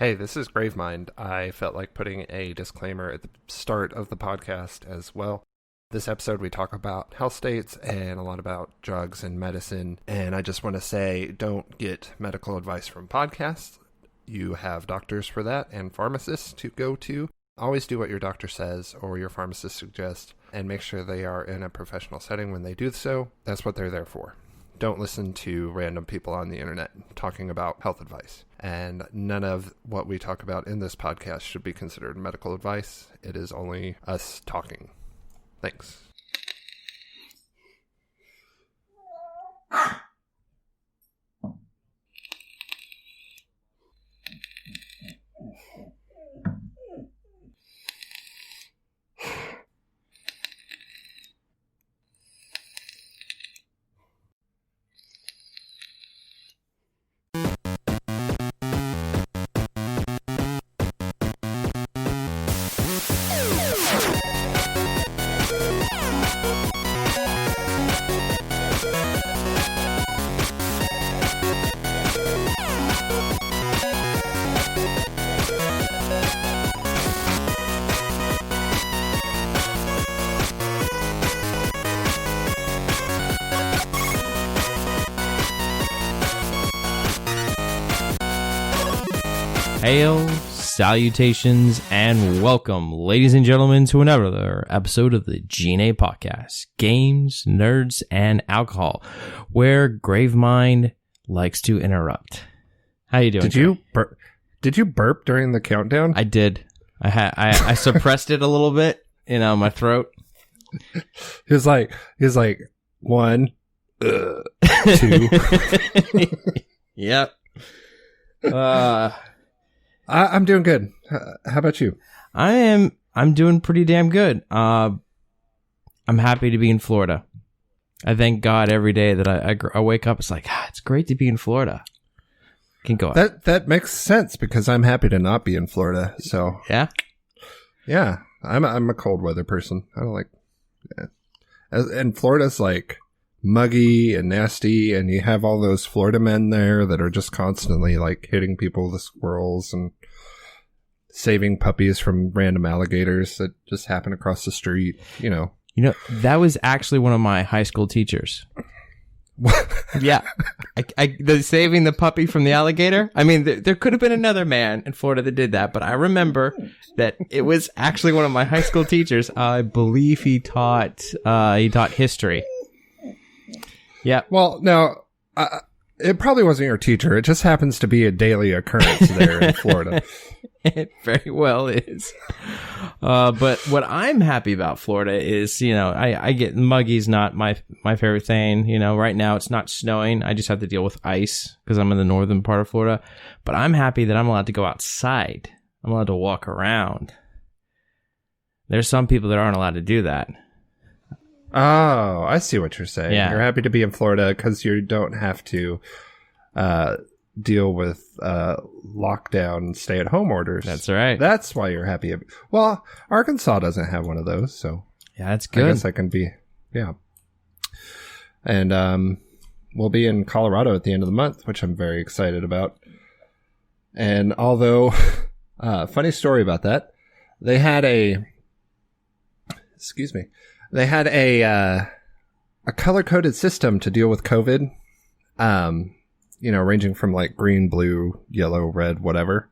Hey, this is Mind. I felt like putting a disclaimer at the start of the podcast as well. This episode we talk about health states and a lot about drugs and medicine, and I just want to say don't get medical advice from podcasts. You have doctors for that and pharmacists to go to. Always do what your doctor says or your pharmacist suggests, and make sure they are in a professional setting when they do so. That's what they're there for. Don't listen to random people on the internet talking about health advice. And none of what we talk about in this podcast should be considered medical advice. It is only us talking. Thanks. Hail, salutations, and welcome, ladies and gentlemen, to another episode of the G.N.A podcast, Games, Nerds, and Alcohol, where Mind likes to interrupt. How you doing? Did you burp during the countdown? I did. I suppressed it a little bit, my throat. He was like 1, 2. Yep. I'm doing good. How about you? I'm doing pretty damn good. I'm happy to be in Florida. I thank God every day that I wake up. It's like, it's great to be in Florida. Can go. That makes sense because I'm happy to not be in Florida. So yeah. I'm a cold weather person. I don't like. Yeah. And Florida's like muggy and nasty, and you have all those Florida men there that are just constantly like hitting people with squirrels and saving puppies from random alligators that just happen across the street. That was actually one of my high school teachers. Yeah, the saving the puppy from the alligator. I mean, there could have been another man in Florida that did that, but I remember that it was actually one of my high school teachers. I believe he taught history. Yeah. Well, no, it probably wasn't your teacher. It just happens to be a daily occurrence there in Florida. It very well is. But what I'm happy about Florida is, I get muggy's not my favorite thing. Right now it's not snowing. I just have to deal with ice because I'm in the northern part of Florida. But I'm happy that I'm allowed to go outside. I'm allowed to walk around. There's some people that aren't allowed to do that. Oh, I see what you're saying. Yeah. You're happy to be in Florida because you don't have to deal with lockdown and stay-at-home orders. That's right. That's why you're happy. Well, Arkansas doesn't have one of those, so yeah, that's good. I guess I can be, yeah. And we'll be in Colorado at the end of the month, which I'm very excited about. And although, funny story about that, they had a color-coded system to deal with COVID, ranging from like green, blue, yellow, red, whatever.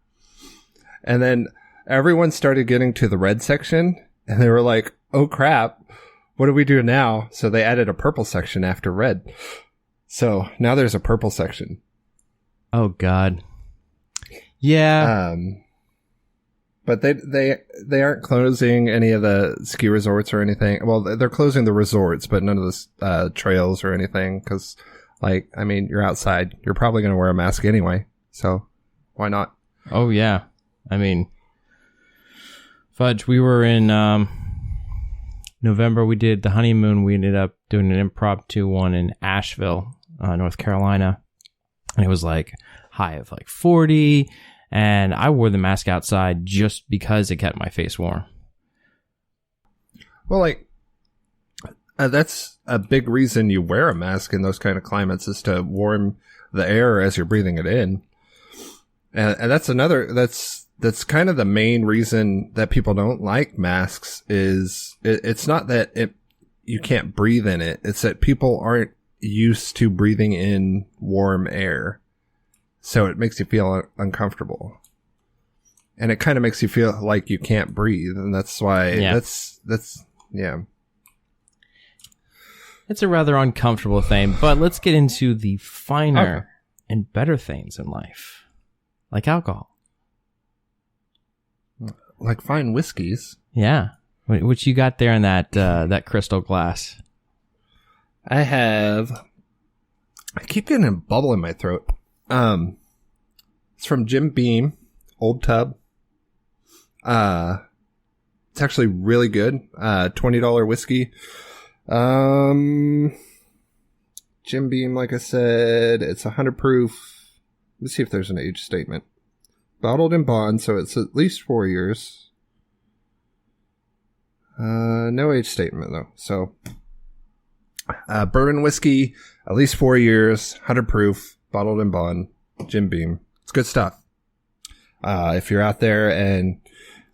And then everyone started getting to the red section, and they were like, oh crap, what do we do now? So they added a purple section after red. So now there's a purple section. Oh, God. Yeah. But they aren't closing any of the ski resorts or anything. Well, they're closing the resorts, but none of the trails or anything. Because, you're outside. You're probably going to wear a mask anyway. So why not? Oh, yeah. Fudge, we were in November. We did the honeymoon. We ended up doing an impromptu one in Asheville, North Carolina. And it was like high of like 40. And I wore the mask outside just because it kept my face warm. Well, that's a big reason you wear a mask in those kind of climates, is to warm the air as you're breathing it in. And that's kind of the main reason that people don't like masks is it's not that you can't breathe in it. It's that people aren't used to breathing in warm air. So it makes you feel uncomfortable. And it kind of makes you feel like you can't breathe. And that's why yeah. It's a rather uncomfortable thing, but let's get into the finer and better things in life. Like alcohol. Like fine whiskeys. Yeah. What you got there in that crystal glass? I keep getting a bubble in my throat. It's from Jim Beam, Old Tub. It's actually really good. $20 whiskey. Jim Beam, like I said, it's 100 proof. Let's see if there's an age statement. Bottled in bond, so it's at least 4 years. No age statement though. So, bourbon whiskey, at least 4 years, 100 proof, bottled in bond, Jim Beam. It's good stuff. If you're out there and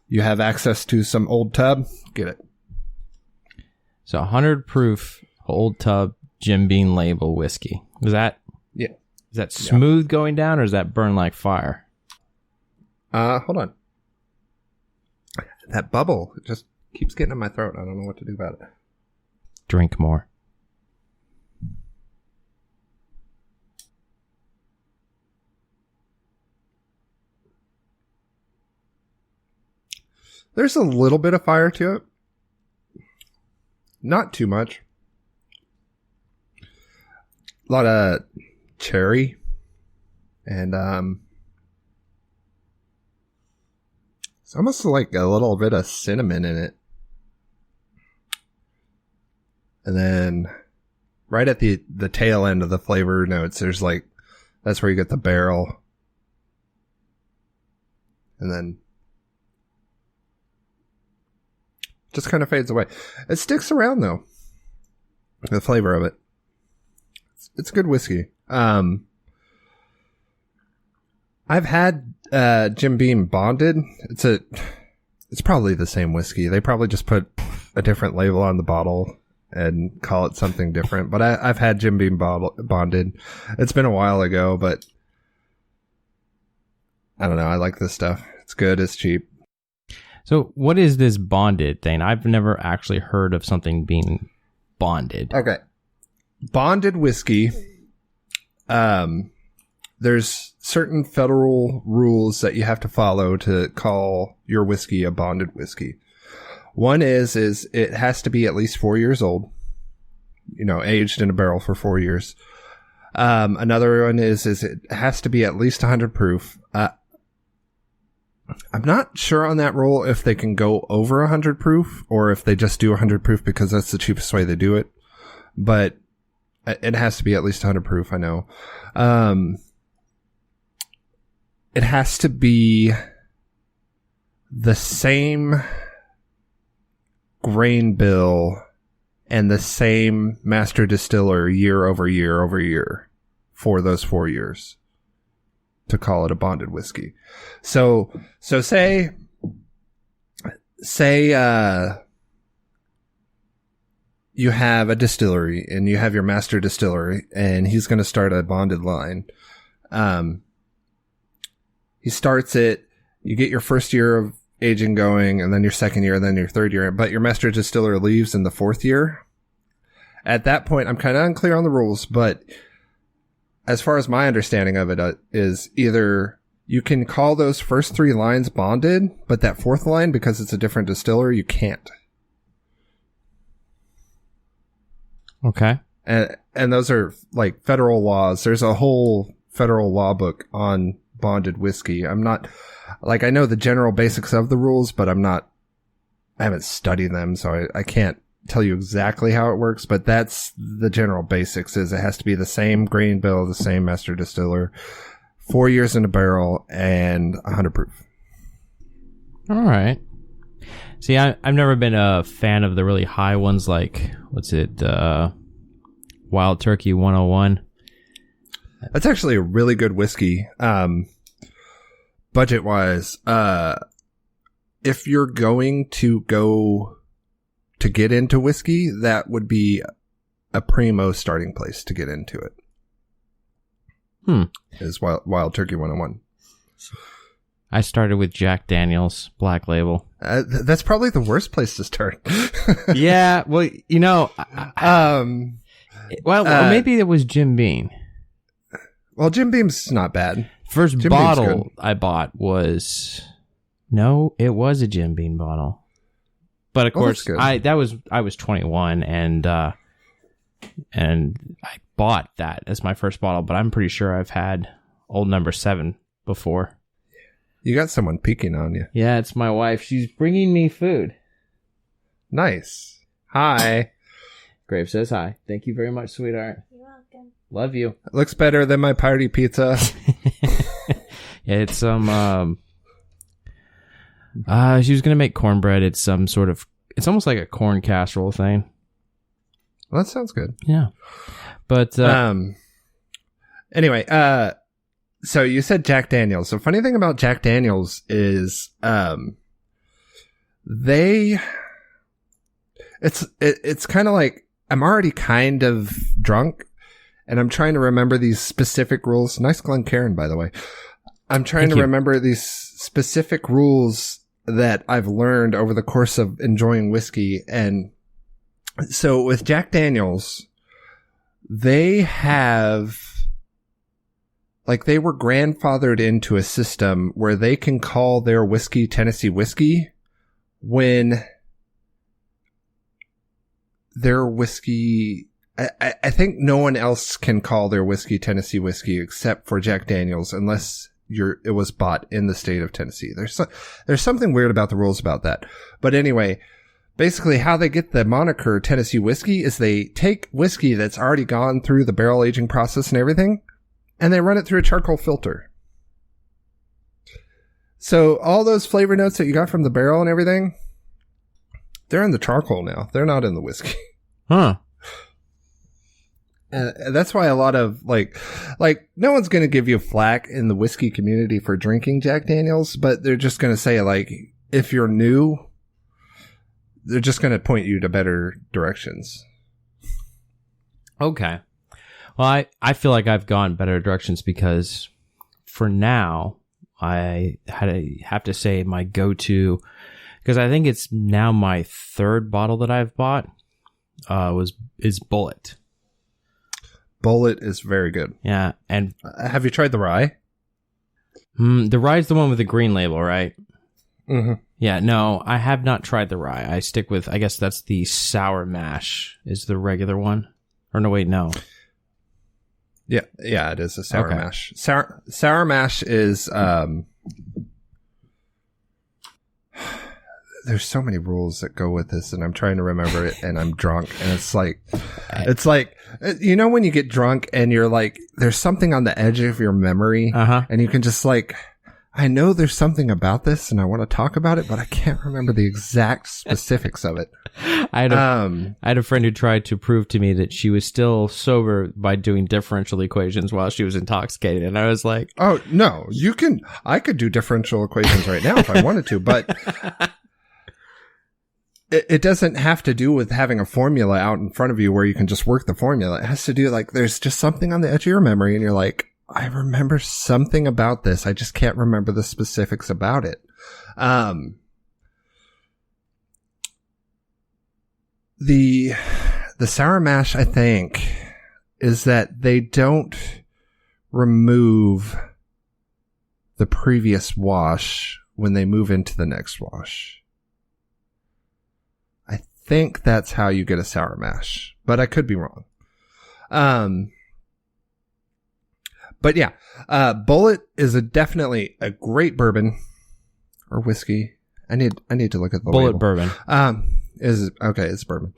you have access to some Old Tub, get it. So 100 proof Old Tub Jim Beam label whiskey. Is that smooth going down, or does that burn like fire? Hold on. That bubble just keeps getting in my throat. I don't know what to do about it. Drink more. There's a little bit of fire to it. Not too much. A lot of cherry. And it's almost like a little bit of cinnamon in it. And then right at the tail end of the flavor notes, there's that's where you get the barrel. And then just kind of fades away. It sticks around though. The flavor of it. It's good whiskey. I've had Jim Beam bonded. It's probably the same whiskey. They probably just put a different label on the bottle and call it something different. But I've had Jim Beam bonded. It's been a while ago, but I don't know. I like this stuff. It's good. It's cheap. So what is this bonded thing? I've never actually heard of something being bonded. Okay. Bonded whiskey. There's certain federal rules that you have to follow to call your whiskey a bonded whiskey. One is it has to be at least 4 years old, aged in a barrel for 4 years. Another one is it has to be at least 100 proof. I'm not sure on that rule if they can go over 100 proof or if they just do 100 proof because that's the cheapest way they do it. But it has to be at least 100 proof, I know. It has to be the same grain bill and the same master distiller year over year over year for those 4 years to call it a bonded whiskey. So say you have a distillery and you have your master distiller and he's going to start a bonded line. He starts it, you get your first year of aging going, and then your second year, and then your third year, but your master distiller leaves in the fourth year. At that point, I'm kind of unclear on the rules, but as far as my understanding of it is either you can call those first 3 lines bonded, but that fourth line, because it's a different distiller, you can't. Okay. And those are like federal laws. There's a whole federal law book on bonded whiskey. I know the general basics of the rules, but I haven't studied them, so I can't tell you exactly how it works, but that's the general basics is it has to be the same grain bill, the same master distiller, 4 years in a barrel, and 100 proof. All right. See, I've never been a fan of the really high ones like, Wild Turkey 101. That's actually a really good whiskey. budget wise, if you're going to go to get into whiskey, that would be a primo starting place to get into it. Is Wild Turkey 101. I started with Jack Daniel's Black Label. That's probably the worst place to start. Yeah, well, you know, well, maybe it was Jim Beam. Well, Jim Beam's not bad. First Jim bottle I bought was it was a Jim Beam bottle. But of course, I was 21 and I bought that as my first bottle, but I'm pretty sure I've had Old Number 7 before. You got someone peeking on you. Yeah, it's my wife. She's bringing me food. Nice. Hi. Grave says hi. Thank you very much, sweetheart. You're welcome. Love you. It looks better than my party pizza. Yeah, it's she was gonna make cornbread. It's some sort of, it's almost like a corn casserole thing. Well, that sounds good. Yeah. But anyway, so you said Jack Daniel's. The funny thing about Jack Daniel's is it's kind of like I'm already kind of drunk and I'm trying to remember these specific rules. Nice Glencairn, by the way. I'm trying to remember these specific rules that I've learned over the course of enjoying whiskey. And so with Jack Daniel's, they have, like, they were grandfathered into a system where they can call their whiskey Tennessee whiskey when their whiskey, I think no one else can call their whiskey Tennessee whiskey except for Jack Daniel's unless it was bought in the state of Tennessee. There's something weird about the rules about that. But anyway, basically how they get the moniker Tennessee whiskey is they take whiskey that's already gone through the barrel aging process and everything, and they run it through a charcoal filter. So all those flavor notes that you got from the barrel and everything, they're in the charcoal now. They're not in the whiskey. Huh. And that's why a lot of like no one's going to give you flack in the whiskey community for drinking Jack Daniel's, but they're just going to say, like, if you're new, they're just going to point you to better directions. Okay. Well, I feel like I've gone better directions because for now, I have to say my go-to, because I think it's now my third bottle that I've bought, is Bullet. Bullet is very good. Yeah. And have you tried the rye? The rye's the one with the green label, right? Mm-hmm. Yeah, no, I have not tried the rye. I stick with, I guess that's the sour mash is the regular one. Or no, wait, no. Yeah, it is a sour mash. Sour mash is there's so many rules that go with this, and I'm trying to remember it, and I'm drunk, and it's like you know when you get drunk and you're like, there's something on the edge of your memory, and you can just like, I know there's something about this, and I want to talk about it, but I can't remember the exact specifics of it. I had a friend who tried to prove to me that she was still sober by doing differential equations while she was intoxicated, and I was like, "Oh no, I could do differential equations right now if I wanted to, but it doesn't have to do with having a formula out in front of you where you can just work the formula. It has to do like there's just something on the edge of your memory, and you're like, I remember something about this. I just can't remember the specifics about it. The sour mash, I think, is that they don't remove the previous wash when they move into the next wash. I think that's how you get a sour mash, but I could be wrong. But yeah, Bullet is definitely a great bourbon or whiskey. I need to look at the Bullet label. bourbon. It's bourbon.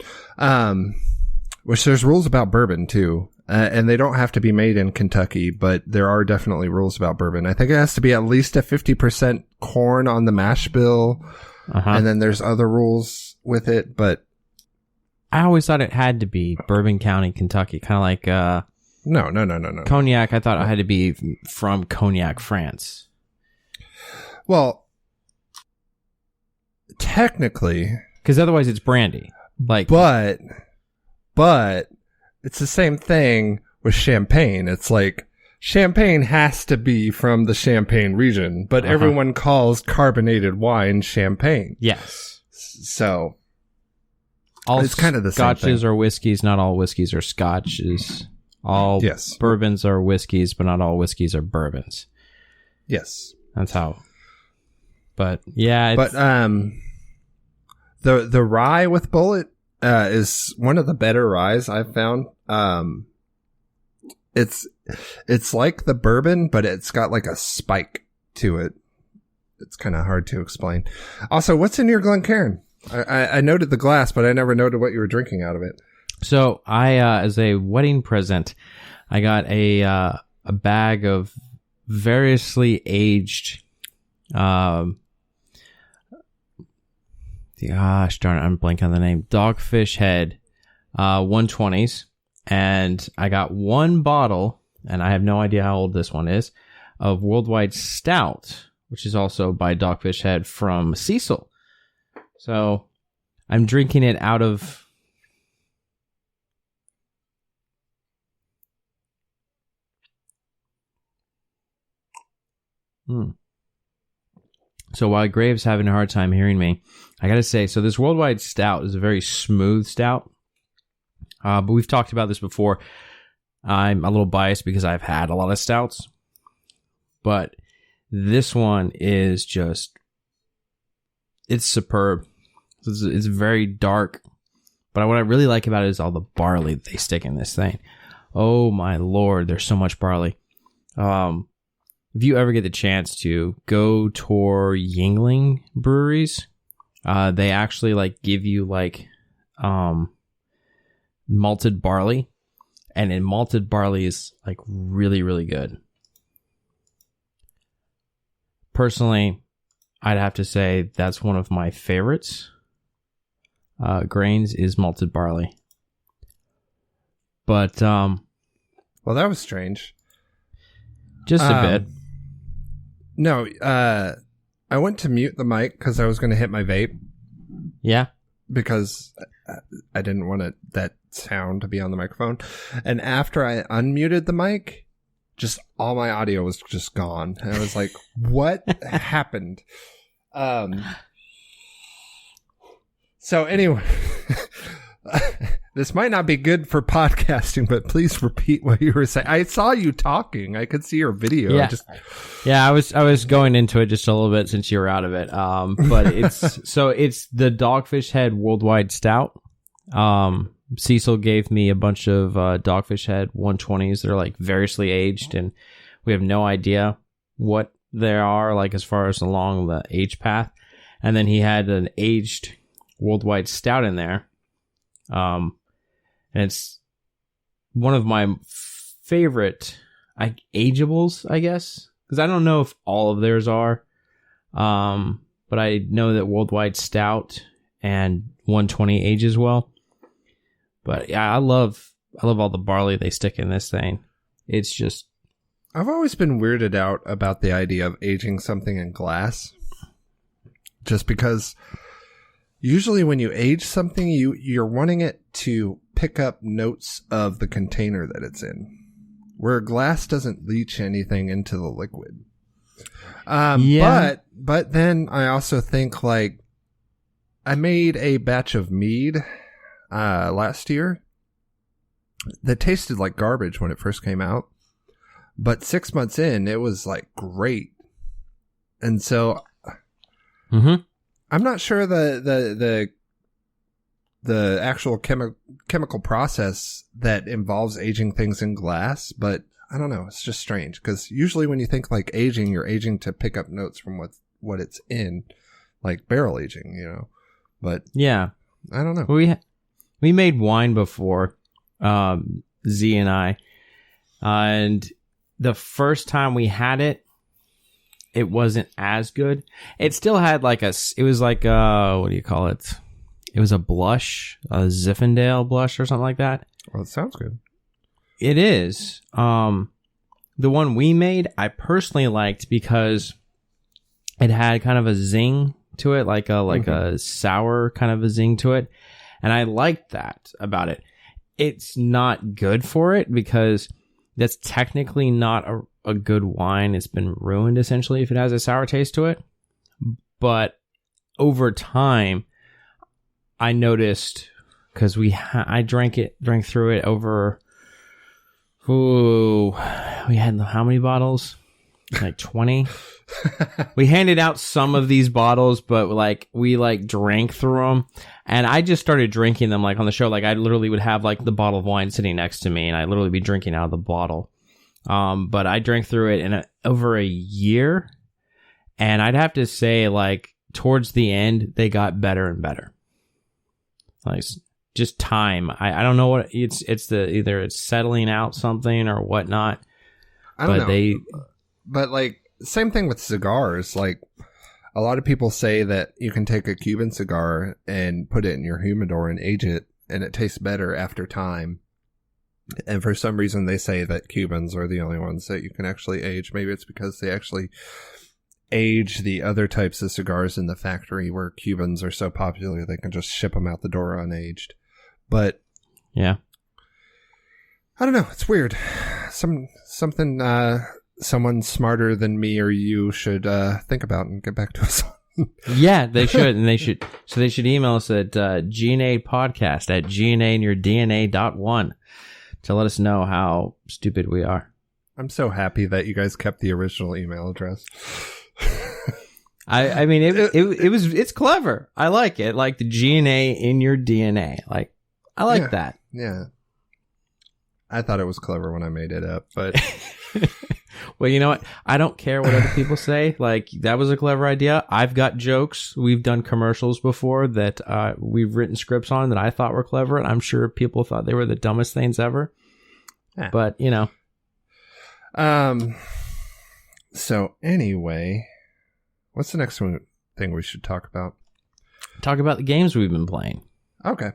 Which there's rules about bourbon too. And they don't have to be made in Kentucky, but there are definitely rules about bourbon. I think it has to be at least a 50% corn on the mash bill. And then there's other rules with it, but I always thought it had to be Bourbon County, Kentucky, kind of like No. Cognac. I thought it had to be from Cognac, France. Well, technically, because otherwise it's brandy. Like, but it's the same thing with champagne. It's like champagne has to be from the Champagne region, but everyone calls carbonated wine champagne. Yes. So all it's kind of the same thing. Scotches are whiskeys. Not all whiskeys are scotches. All bourbons are whiskeys, but not all whiskeys are bourbons. Yes. That's how. But yeah, but the rye with Bullet is one of the better ryes I've found. It's like the bourbon, but it's got like a spike to it. It's kind of hard to explain. Also, what's in your Glencairn? I noted the glass, but I never noted what you were drinking out of it. So I, as a wedding present, I got a bag of variously aged, gosh darn it, I'm blanking on the name, Dogfish Head 120s. And I got one bottle, and I have no idea how old this one is, of Worldwide Stout, which is also by Dogfish Head from Cecil. So I'm drinking it out of... So while Graves having a hard time hearing me, I gotta say, so this Worldwide Stout is a very smooth stout. But we've talked about this before. I'm a little biased because I've had a lot of stouts. But this one is just... It's superb. It's very dark. But what I really like about it is all the barley that they stick in this thing. Oh my lord, there's so much barley. If you ever get the chance to go tour Yuengling breweries, they actually like give you like malted barley, and in malted barley is like really, really good. Personally, I'd have to say that's one of my favorites. Grains is malted barley. But well, that was strange. Just a bit. No, I went to mute the mic because I was going to hit my vape. Yeah. Because I didn't want that sound to be on the microphone. And after I unmuted the mic, just all my audio was just gone. And I was like, what happened? So anyway, this might not be good for podcasting, but please repeat what you were saying. I saw you talking. I could see your video. Yeah, I was going into it just a little bit since you were out of it. But it's the Dogfish Head Worldwide Stout. Cecil gave me a bunch of Dogfish Head 120s. They're like variously aged, and we have no idea what they are like as far as along the age path. And then he had an aged Worldwide Stout in there. And it's one of my favorite ageables, I guess, because I don't know if all of theirs are. But I know that Worldwide Stout and 120 ages well. But yeah, I love all the barley they stick in this thing. It's just... I've always been weirded out about the idea of aging something in glass. Just because usually when you age something, you're wanting it to pick up notes of the container that it's in. Where glass doesn't leach anything into the liquid. But then I also think, like, I made a batch of mead last year that tasted like garbage when it first came out. But 6 months in, it was like great. And so I'm not sure the actual chemical process that involves aging things in glass, but I don't know. It's just strange because usually when you think like aging, you're aging to pick up notes from what it's in, like barrel aging, you know. But yeah, I don't know. We made wine before, Z&I, and the first time we had it, it wasn't as good. It still had like it was like what do you call it? It was a blush, a Zinfandel blush or something like that. Well, it sounds good. It is. The one we made, I personally liked because it had kind of a zing to it, like a sour kind of a zing to it. And I liked that about it. It's not good for it because that's technically not a good wine. It's been ruined essentially if it has a sour taste to it. But over time, I noticed because I drank through it over. Ooh, we had how many bottles? Like 20. We handed out some of these bottles, but we drank through them, and I just started drinking them on the show. I literally would have the bottle of wine sitting next to me, and I'd literally be drinking out of the bottle. But I drank through it in over a year, and I'd have to say towards the end they got better and better. Just time. I don't know what it's either it's settling out something or whatnot. I don't know. But same thing with cigars. A lot of people say that you can take a Cuban cigar and put it in your humidor and age it, and it tastes better after time. And for some reason, they say that Cubans are the only ones that you can actually age. Maybe it's because they actually age the other types of cigars in the factory, where Cubans are so popular they can just ship them out the door unaged. But yeah, I don't know. It's weird. Something. Someone smarter than me or you should think about and get back to us. Yeah, they should. And they should email us at G.N.A podcast at GNAinyourdNA.1 to let us know how stupid we are. I'm so happy that you guys kept the original email address. I mean, it's clever. I like it. Like the G.N.A in your DNA. I like that. Yeah. I thought it was clever when I made it up, but... Well, you know what? I don't care what other people say. That was a clever idea. I've got jokes. We've done commercials before that we've written scripts on that I thought were clever, and I'm sure people thought they were the dumbest things ever. Yeah. But, So, anyway, what's the next thing we should talk about? Talk about the games we've been playing. Okay.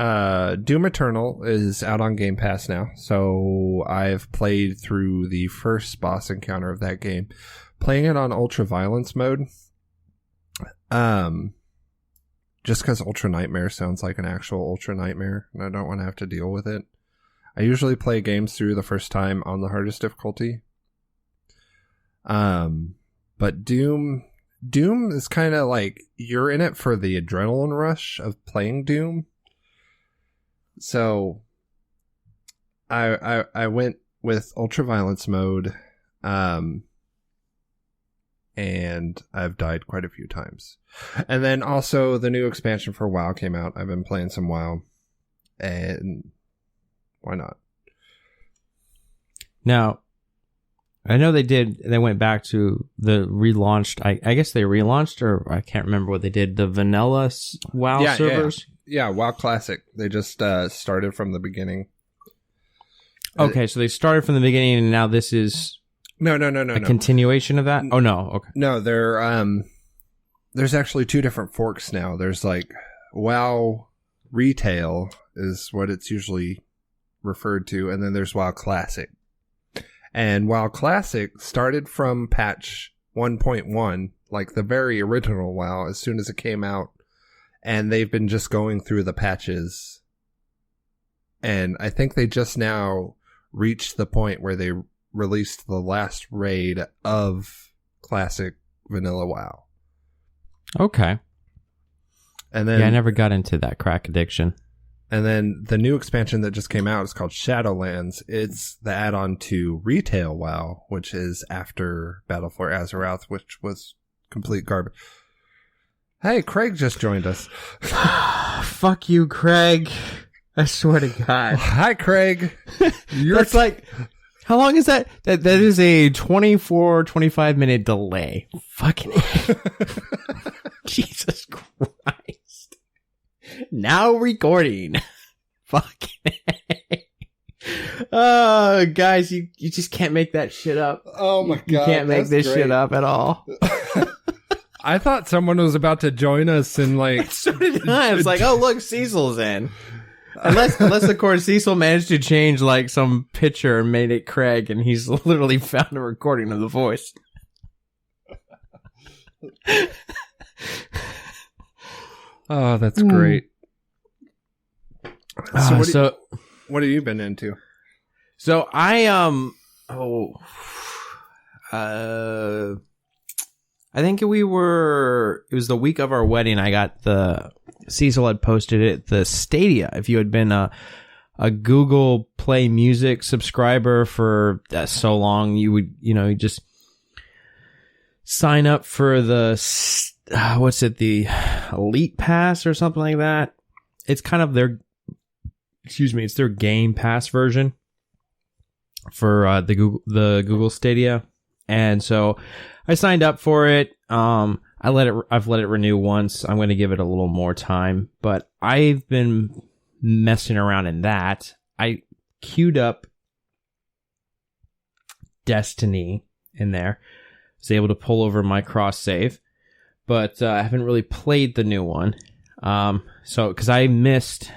Doom Eternal is out on Game Pass now, so I've played through the first boss encounter of that game, playing it on Ultra Violence mode. Just because Ultra Nightmare sounds like an actual Ultra Nightmare, and I don't want to have to deal with it. I usually play games through the first time on the hardest difficulty. But Doom is kind of you're in it for the adrenaline rush of playing Doom. So I went with Ultra Violence mode, and I've died quite a few times. And then also the new expansion for WoW came out. I've been playing some WoW, and why not? Now, I know they went back to the relaunched, I guess they relaunched, or I can't remember what they did, the vanilla WoW servers. Yeah, WoW Classic. They just started from the beginning. Okay, so they started from the beginning, and now this is no. Continuation of that. Oh no, okay. No, there's actually two different forks now. There's WoW Retail is what it's usually referred to, and then there's WoW Classic. And WoW Classic started from patch 1.1, the very original WoW, as soon as it came out. And they've been just going through the patches. And I think they just now reached the point where they released the last raid of Classic Vanilla WoW. Okay. And then I never got into that crack addiction. And then the new expansion that just came out is called Shadowlands. It's the add-on to Retail WoW, which is after Battle for Azeroth, which was complete garbage. Hey, Craig just joined us. Fuck you, Craig. I swear to God. Hi, Craig. That's how long is that? That is a 25 minute delay. Fucking Jesus Christ. Now recording. Fucking oh, guys, you just can't make that shit up. Oh my God. You can't make this shit up at all. I thought someone was about to join us and so did I. I was oh look, Cecil's in. Unless of course Cecil managed to change like some picture and made it Craig, and he's literally found a recording of the voice. Oh, that's great. So what have you been into? So I I think it was the week of our wedding. I got Cecil had posted it, the Stadia. If you had been a Google Play Music subscriber for so long, you would, you just sign up for the the Elite Pass or something like that. It's kind of it's their Game Pass version for the Google Stadia. And so I signed up for it. I've let it renew once. I'm going to give it a little more time, but I've been messing around in that. I queued up Destiny in there. Was able to pull over my cross save, but I haven't really played the new one. So because I missed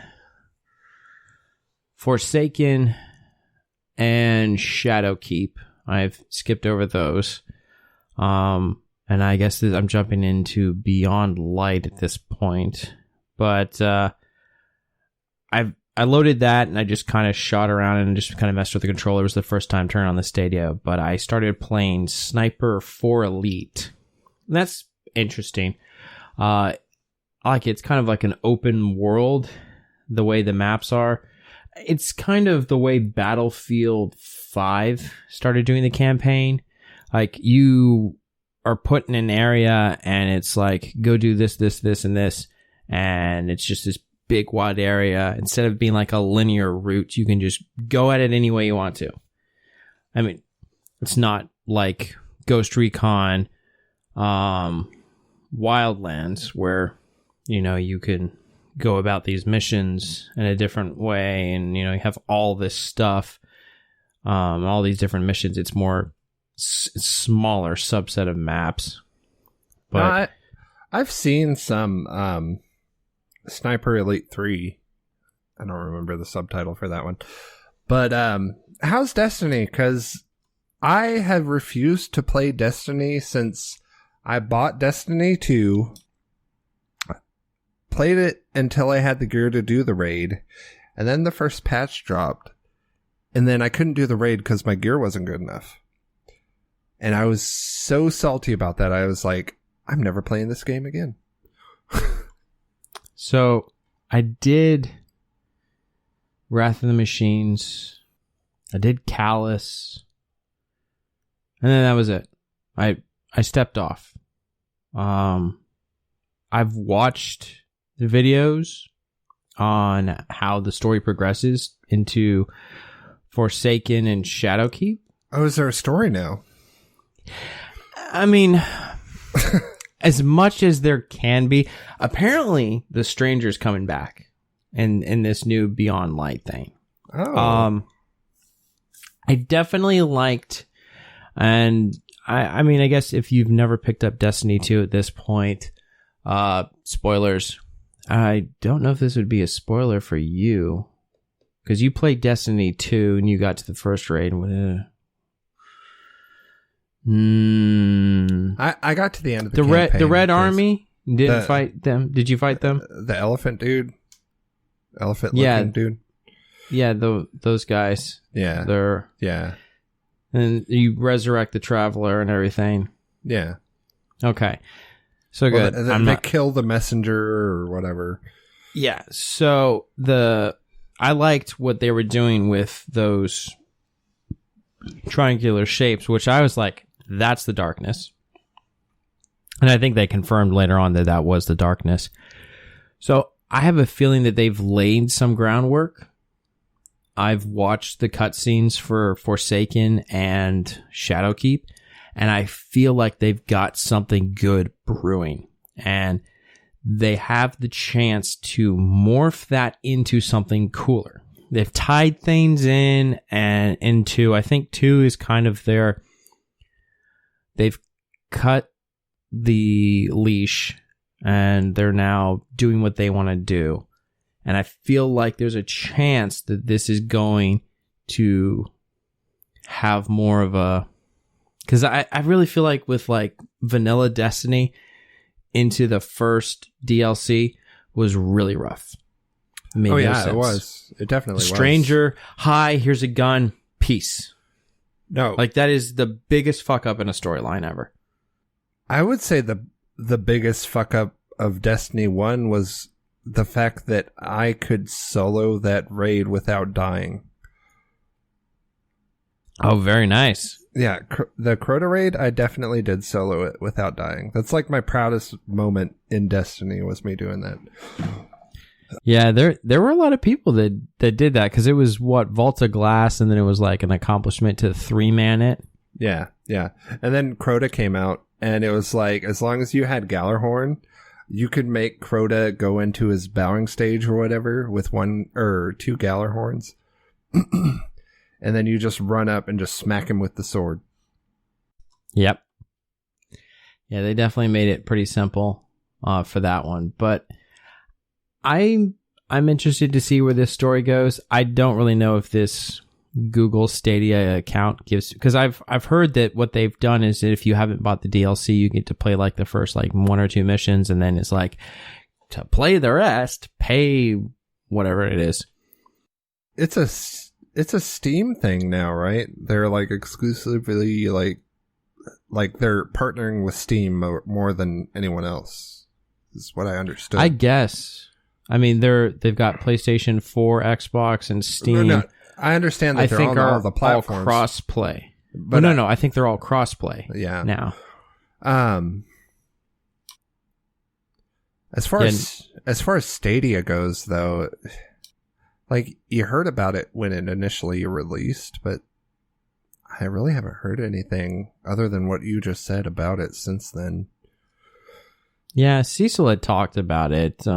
Forsaken and Shadowkeep. I've skipped over those. And I guess I'm jumping into Beyond Light at this point. But I loaded that and I just kind of shot around and just kind of messed with the controller. It was the first time turning on the Stadia, but I started playing Sniper 4 Elite. And that's interesting. I like it. It's kind of like an open world, the way the maps are. It's kind of the way Battlefield 5 started doing the campaign. Like, you are put in an area and it's like, go do this, this, and this. And it's just this big wide area. Instead of being like a linear route, you can just go at it any way you want to. I mean, it's not like Ghost Recon Wildlands where, you can go about these missions in a different way and, you have all this stuff, all these different missions. It's more smaller subset of maps. But I've seen some Sniper Elite 3. I don't remember the subtitle for that one. But how's Destiny? Because I have refused to play Destiny since I bought Destiny 2, played it until I had the gear to do the raid, and then the first patch dropped, and then I couldn't do the raid because my gear wasn't good enough. And I was so salty about that. I was like, I'm never playing this game again. So I did Wrath of the Machines. I did Callus. And then that was it. I stepped off. I've watched the videos on how the story progresses into Forsaken and Shadowkeep. Oh, is there a story now? I mean, as much as there can be, apparently the Stranger's coming back in this new Beyond Light thing. Oh. I definitely liked, and I mean, I guess if you've never picked up Destiny 2 at this point, spoilers, I don't know if this would be a spoiler for you, because you played Destiny 2 and you got to the first raid. I got to the end of the campaign. The Red Army didn't fight them. Did you fight them? The elephant dude, elephant-looking dude. Yeah, those guys. Yeah, yeah. And you resurrect the Traveler and everything. Yeah. Okay. So good. They kill the messenger or whatever. Yeah. So I liked what they were doing with those triangular shapes, which I was like, that's the darkness. And I think they confirmed later on that was the darkness. So I have a feeling that they've laid some groundwork. I've watched the cutscenes for Forsaken and Shadowkeep, and I feel like they've got something good brewing. And they have the chance to morph that into something cooler. They've tied things in and into, I think 2 is kind of they've cut the leash and they're now doing what they want to do. And I feel like there's a chance that this is going to have more of a... Because I really feel like with like vanilla Destiny into the first DLC was really rough. Oh yeah, it was. It definitely was. Stranger, hi, here's a gun, peace. No. Like that is the biggest fuck up in a storyline ever. I would say the biggest fuck up of Destiny 1 was the fact that I could solo that raid without dying. Oh, very nice. Yeah, the Crota raid, I definitely did solo it without dying. That's like my proudest moment in Destiny was me doing that. Yeah, there were a lot of people that did that because it was Vault of Glass, and then it was like an accomplishment to 3-man it. Yeah. And then Crota came out, and it was like, as long as you had Gallarhorn, you could make Crota go into his bowing stage or whatever with 1 or 2 Gallarhorns. And then you just run up and just smack him with the sword. Yep. Yeah, they definitely made it pretty simple for that one. But I'm interested to see where this story goes. I don't really know if this Google Stadia account gives... Because I've heard that what they've done is that if you haven't bought the DLC, you get to play like the first like 1 or 2 missions. And then it's like, to play the rest, pay whatever it is. It's a Steam thing now, right? They're like exclusively like they're partnering with Steam more than anyone else. Is what I understood. I guess. I mean, they've got PlayStation 4, Xbox, and Steam. No, I understand that they're on all the platforms. All cross-play. But no, I think they're all cross-play. Yeah. Now. As far as Stadia goes, though. Like, you heard about it when it initially released, but I really haven't heard anything other than what you just said about it since then. Yeah, Cecil had talked about it.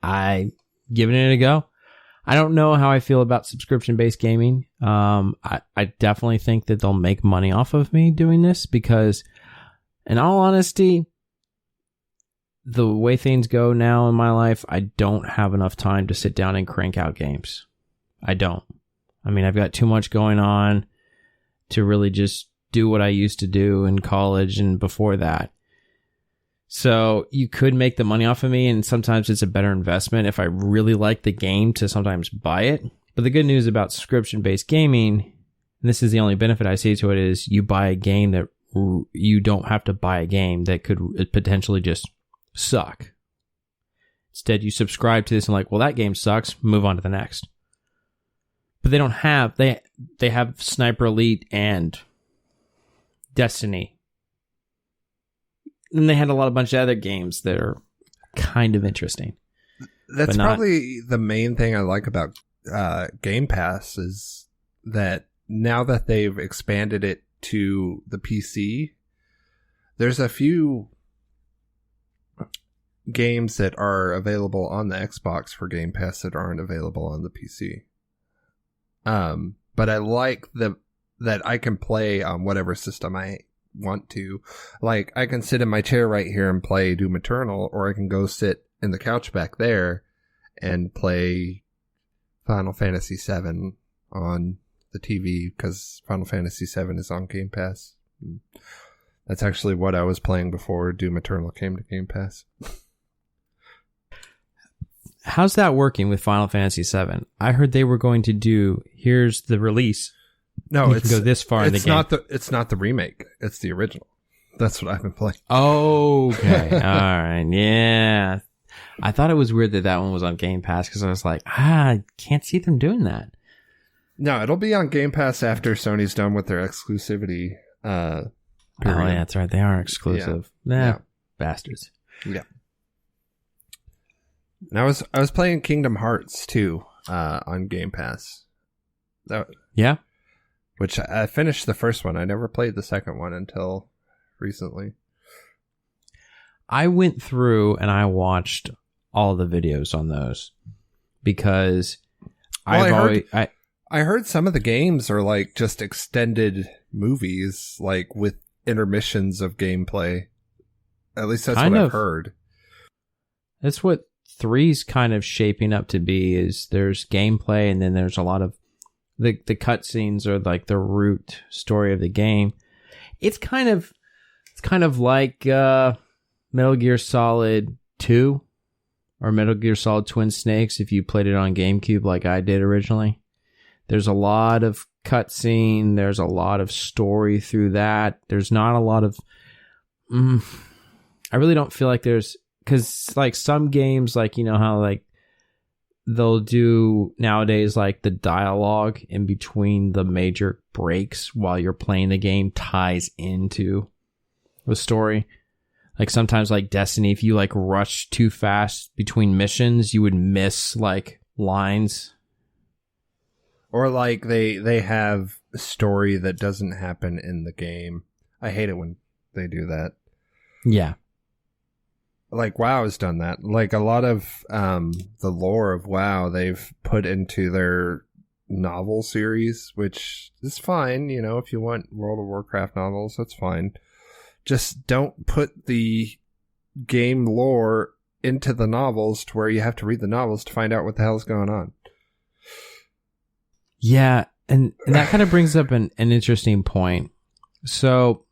I given it a go. I don't know how I feel about subscription-based gaming. I definitely think that they'll make money off of me doing this because, in all honesty, the way things go now in my life, I don't have enough time to sit down and crank out games. I don't. I mean, I've got too much going on to really just do what I used to do in college and before that. So you could make the money off of me, and sometimes it's a better investment if I really like the game to sometimes buy it. But the good news about subscription-based gaming, and this is the only benefit I see to it, is you buy a game that you don't have to buy a game that could potentially just suck. Instead, you subscribe to this and like, well, that game sucks, move on to the next. But they don't have, they have Sniper Elite and Destiny. And they had a bunch of other games that are kind of interesting. That's probably the main thing I like about Game Pass is that now that they've expanded it to the PC, there's a few games that are available on the Xbox for Game Pass that aren't available on the PC. But I like that I can play on whatever system I want to. Like, I can sit in my chair right here and play Doom Eternal, or I can go sit in the couch back there and play Final Fantasy VII on the TV because Final Fantasy VII is on Game Pass. That's actually what I was playing before Doom Eternal came to Game Pass. How's that working with Final Fantasy VII? I heard they were going to do, here's the release. No, it's go this far in the game. It's not the remake. It's the original. That's what I've been playing. Okay. All right. Yeah. I thought it was weird that one was on Game Pass because I was like, I can't see them doing that. No, it'll be on Game Pass after Sony's done with their exclusivity. Oh, yeah, that's right. They are exclusive. Yeah. Bastards. Yeah. And I was playing Kingdom Hearts too on Game Pass. Yeah. Which I finished the first one. I never played the second one until recently. I went through and I watched all the videos on those because I heard some of the games are like just extended movies, like with intermissions of gameplay. At least that's what I've heard. That's what 3's kind of shaping up to be is there's gameplay, and then there's a lot of the cutscenes are like the root story of the game. It's kind of like Metal Gear Solid 2 or Metal Gear Solid Twin Snakes if you played it on GameCube like I did originally. There's a lot of cutscene, there's a lot of story through that. There's not a lot of I really don't feel like there's, because like some games, like, you know how like they'll do nowadays, like the dialogue in between the major breaks while you're playing the game ties into the story. Like sometimes like Destiny, if you like rush too fast between missions, you would miss like lines. Or like they have a story that doesn't happen in the game. I hate it when they do that. Yeah. Like WoW has done that. Like a lot of the lore of WoW they've put into their novel series, which is fine, you know, if you want World of Warcraft novels, that's fine. Just don't put the game lore into the novels to where you have to read the novels to find out what the hell's going on. Yeah, and that kind of brings up an interesting point. So,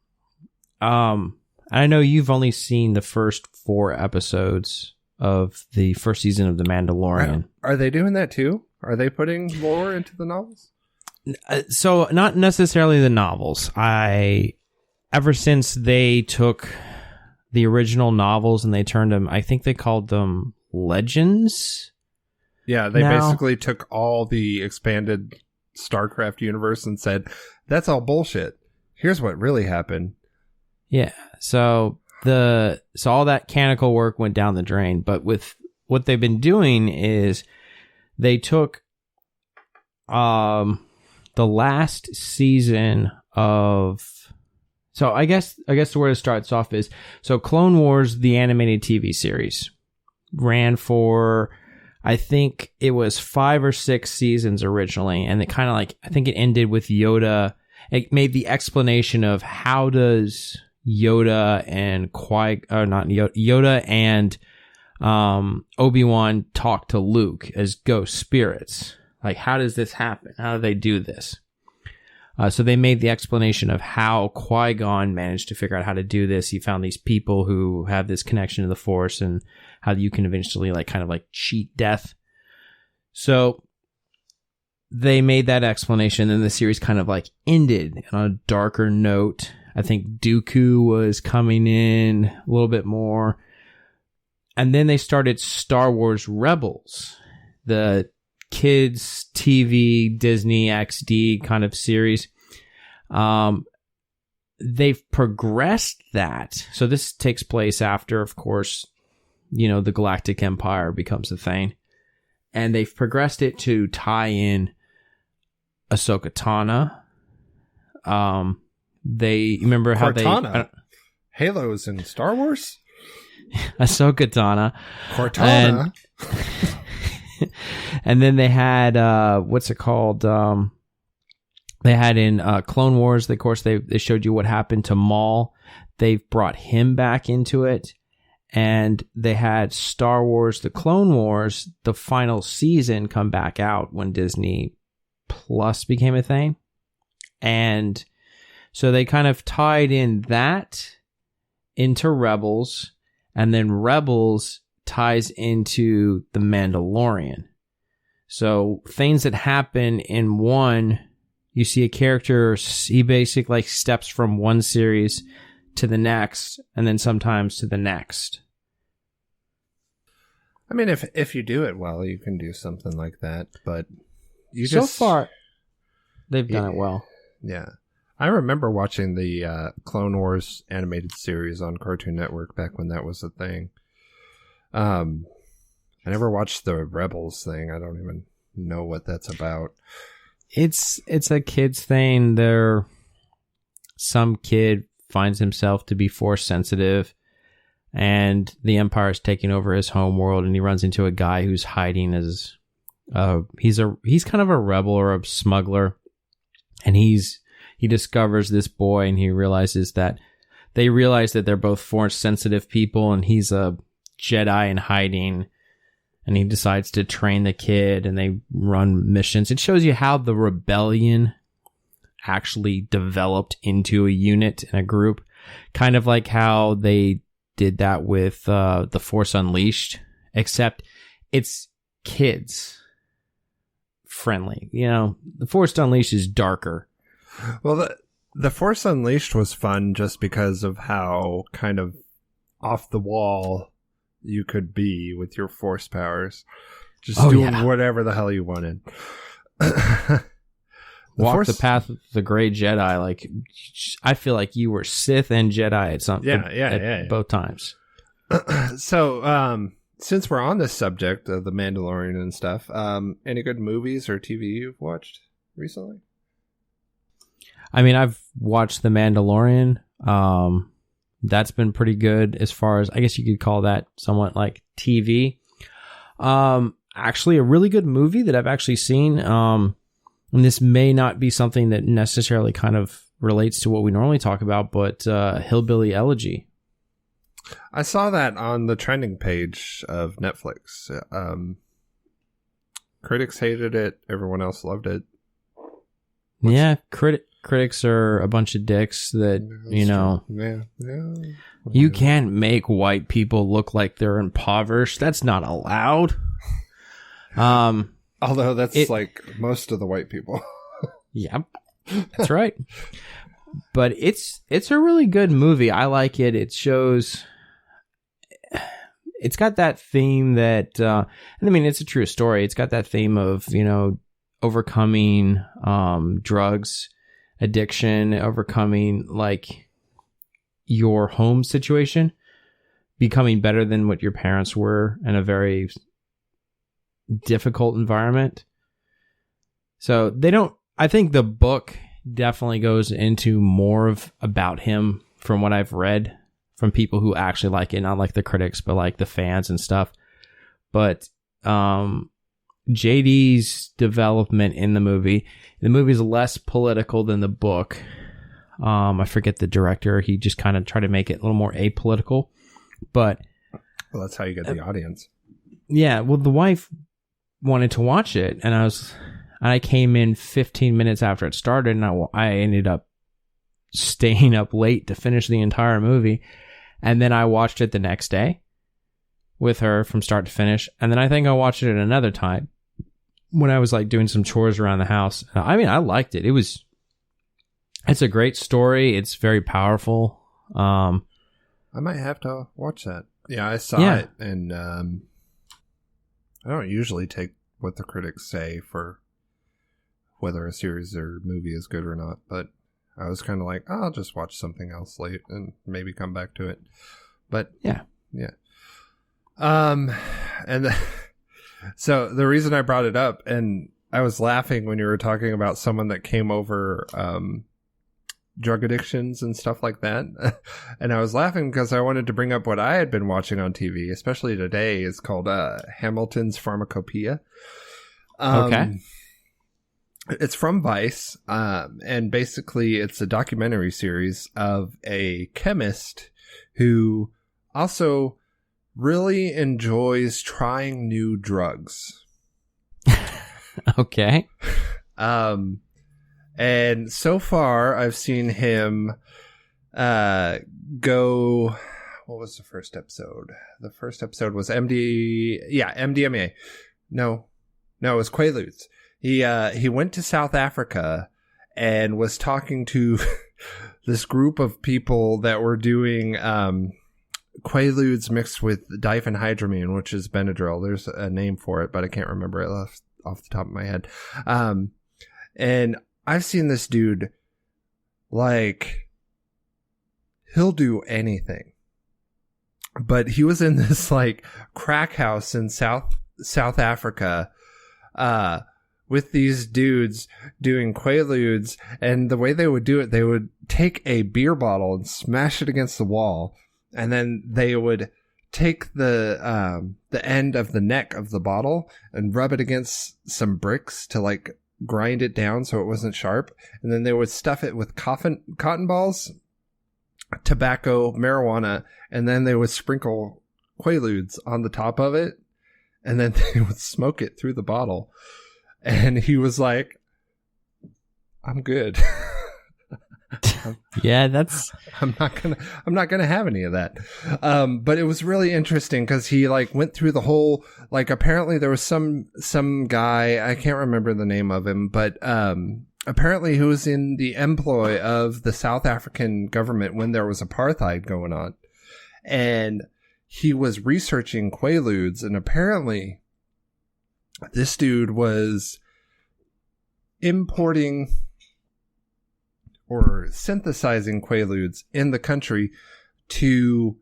I know you've only seen the first 4 episodes of the first season of The Mandalorian. Are they doing that too? Are they putting lore into the novels? So, not necessarily the novels. Ever since they took the original novels and they turned them, I think they called them Legends. Yeah, they basically took all the expanded StarCraft universe and said, that's all bullshit. Here's what really happened. Yeah, so all that canonical work went down the drain. But with what they've been doing is they took the last season of. So I guess the word it starts off is, so Clone Wars, the animated TV series, ran for, I think it was 5 or 6 seasons originally, and it kind of like, I think it ended with Yoda. It made the explanation of how does Yoda and Yoda and Obi-Wan talk to Luke as ghost spirits. Like, how does this happen? How do they do this? So they made the explanation of how Qui-Gon managed to figure out how to do this. He found these people who have this connection to the Force and how you can eventually like kind of like cheat death. So they made that explanation, and the series kind of like ended on a darker note. I think Dooku was coming in a little bit more. And then they started Star Wars Rebels, the kids TV Disney XD kind of series. They've progressed that. So this takes place after, of course, you know, the Galactic Empire becomes a thing. And they've progressed it to tie in Ahsoka Tano. They remember how Cortana. Halo's in Star Wars? Ahsoka Tano. Cortana. And then they had what's it called? They had in Clone Wars. Of course, they showed you what happened to Maul. They've brought him back into it, and they had Star Wars: The Clone Wars, the final season, come back out when Disney Plus became a thing, and so they kind of tied in that into Rebels, and then Rebels ties into The Mandalorian. So things that happen in one, you see a character, he basically like steps from one series to the next, and then sometimes to the next. I mean, if you do it well, you can do something like that, but so far, they've done it well. Yeah. I remember watching the Clone Wars animated series on Cartoon Network back when that was a thing. I never watched the Rebels thing. I don't even know what that's about. It's a kid's thing. Some kid finds himself to be Force sensitive, and the Empire is taking over his home world, and he runs into a guy who's hiding as he's kind of a rebel or a smuggler, and he discovers this boy, and he realizes that they're both Force sensitive people, and he's a Jedi in hiding, and he decides to train the kid, and they run missions. It shows you how the rebellion actually developed into a unit and a group, kind of like how they did that with The Force Unleashed, except it's kids friendly. You know, The Force Unleashed is darker. Well, the Force Unleashed was fun just because of how kind of off the wall you could be with your Force powers, just doing whatever the hell you wanted. Walk the path of the great Jedi. Like, I feel like you were Sith and Jedi at some both times. So, since we're on this subject of the Mandalorian and stuff, any good movies or TV you've watched recently? I mean, I've watched The Mandalorian. That's been pretty good as far as, I guess you could call that somewhat like TV. Actually, a really good movie that I've actually seen. And this may not be something that necessarily kind of relates to what we normally talk about, but Hillbilly Elegy. I saw that on the trending page of Netflix. Critics hated it. Everyone else loved it. Yeah, critics are a bunch of dicks that, you know, you can't make white people look like they're impoverished. That's not allowed. Although that's like most of the white people. Yeah, that's right. But it's a really good movie. I like it. It shows... It's got that theme that... I mean, it's a true story. It's got that theme of, you know, overcoming drugs, addiction, overcoming, like, your home situation, becoming better than what your parents were in a very difficult environment. So they don't... I think the book definitely goes into more of about him from what I've read from people who actually like it, not like the critics, but like the fans and stuff. But JD's development in the movie is less political than the book. I forget the director. He just kind of tried to make it a little more apolitical. But well, that's how you get the audience. Yeah, well, the wife wanted to watch it, and I came in 15 minutes after it started, and I ended up staying up late to finish the entire movie. And then I watched it the next day with her from start to finish. And then I think I watched it another time when I was like doing some chores around the house. I mean, I liked it. It's a great story. It's very powerful. I might have to watch that. Yeah, I saw it, and I don't usually take what the critics say for whether a series or movie is good or not, but I was kind of like, I'll just watch something else late and maybe come back to it. But yeah. So the reason I brought it up, and I was laughing when you were talking about someone that came over drug addictions and stuff like that. And I was laughing because I wanted to bring up what I had been watching on TV, especially today. Is called Hamilton's Pharmacopoeia. Okay. It's from Vice, and basically it's a documentary series of a chemist who also really enjoys trying new drugs. Okay. And so far I've seen him go... What was the first episode? The first episode was MDMA. No, it was Quaaludes. He went to South Africa and was talking to this group of people that were doing Quaaludes mixed with diphenhydramine, which is Benadryl. There's a name for it, but I can't remember it off the top of my head. And I've seen this dude, like, he'll do anything. But he was in this, like, crack house in South Africa, with these dudes doing Quaaludes, and the way they would do it, they would take a beer bottle and smash it against the wall, and then they would take the end of the neck of the bottle and rub it against some bricks to like grind it down so it wasn't sharp, and then they would stuff it with cotton balls, tobacco, marijuana, and then they would sprinkle Quaaludes on the top of it. and then they would smoke it through the bottle. And he was like, I'm good. Yeah, that's... I'm not gonna have any of that. But it was really interesting because he like went through the whole, like, apparently there was some guy, I can't remember the name of him, but apparently who was in the employ of the South African government when there was apartheid going on. And he was researching Quaaludes, and apparently this dude was importing or synthesizing Quaaludes in the country to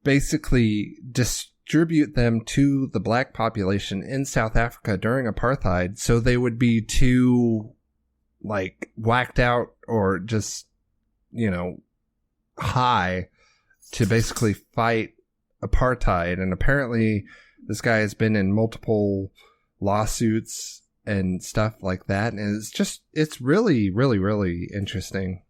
basically distribute them to the black population in South Africa during apartheid, so they would be too, like, whacked out or just, you know, high to basically fight apartheid. And apparently this guy has been in multiple lawsuits and stuff like that, and it's really, really, really interesting.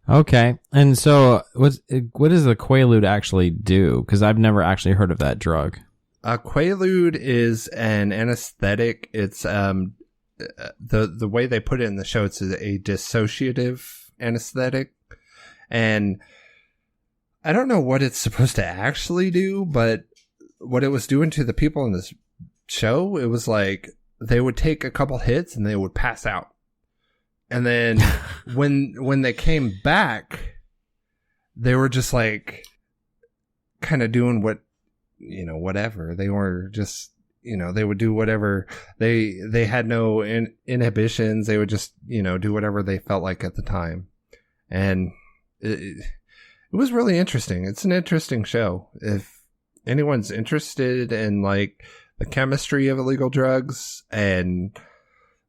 Okay, and so what does the Quaalude actually do? Because I've never actually heard of that drug. Quaalude is an anesthetic. It's the way they put it in the show, it's a dissociative anesthetic, and I don't know what it's supposed to actually do, but what it was doing to the people in this show, it was like they would take a couple hits and they would pass out. And then when they came back, they were just like kind of doing what, you know, whatever. They were just, you know, they would do whatever. They had no inhibitions. They would just, you know, do whatever they felt like at the time. And it was really interesting. It's an interesting show. If anyone's interested in like the chemistry of illegal drugs and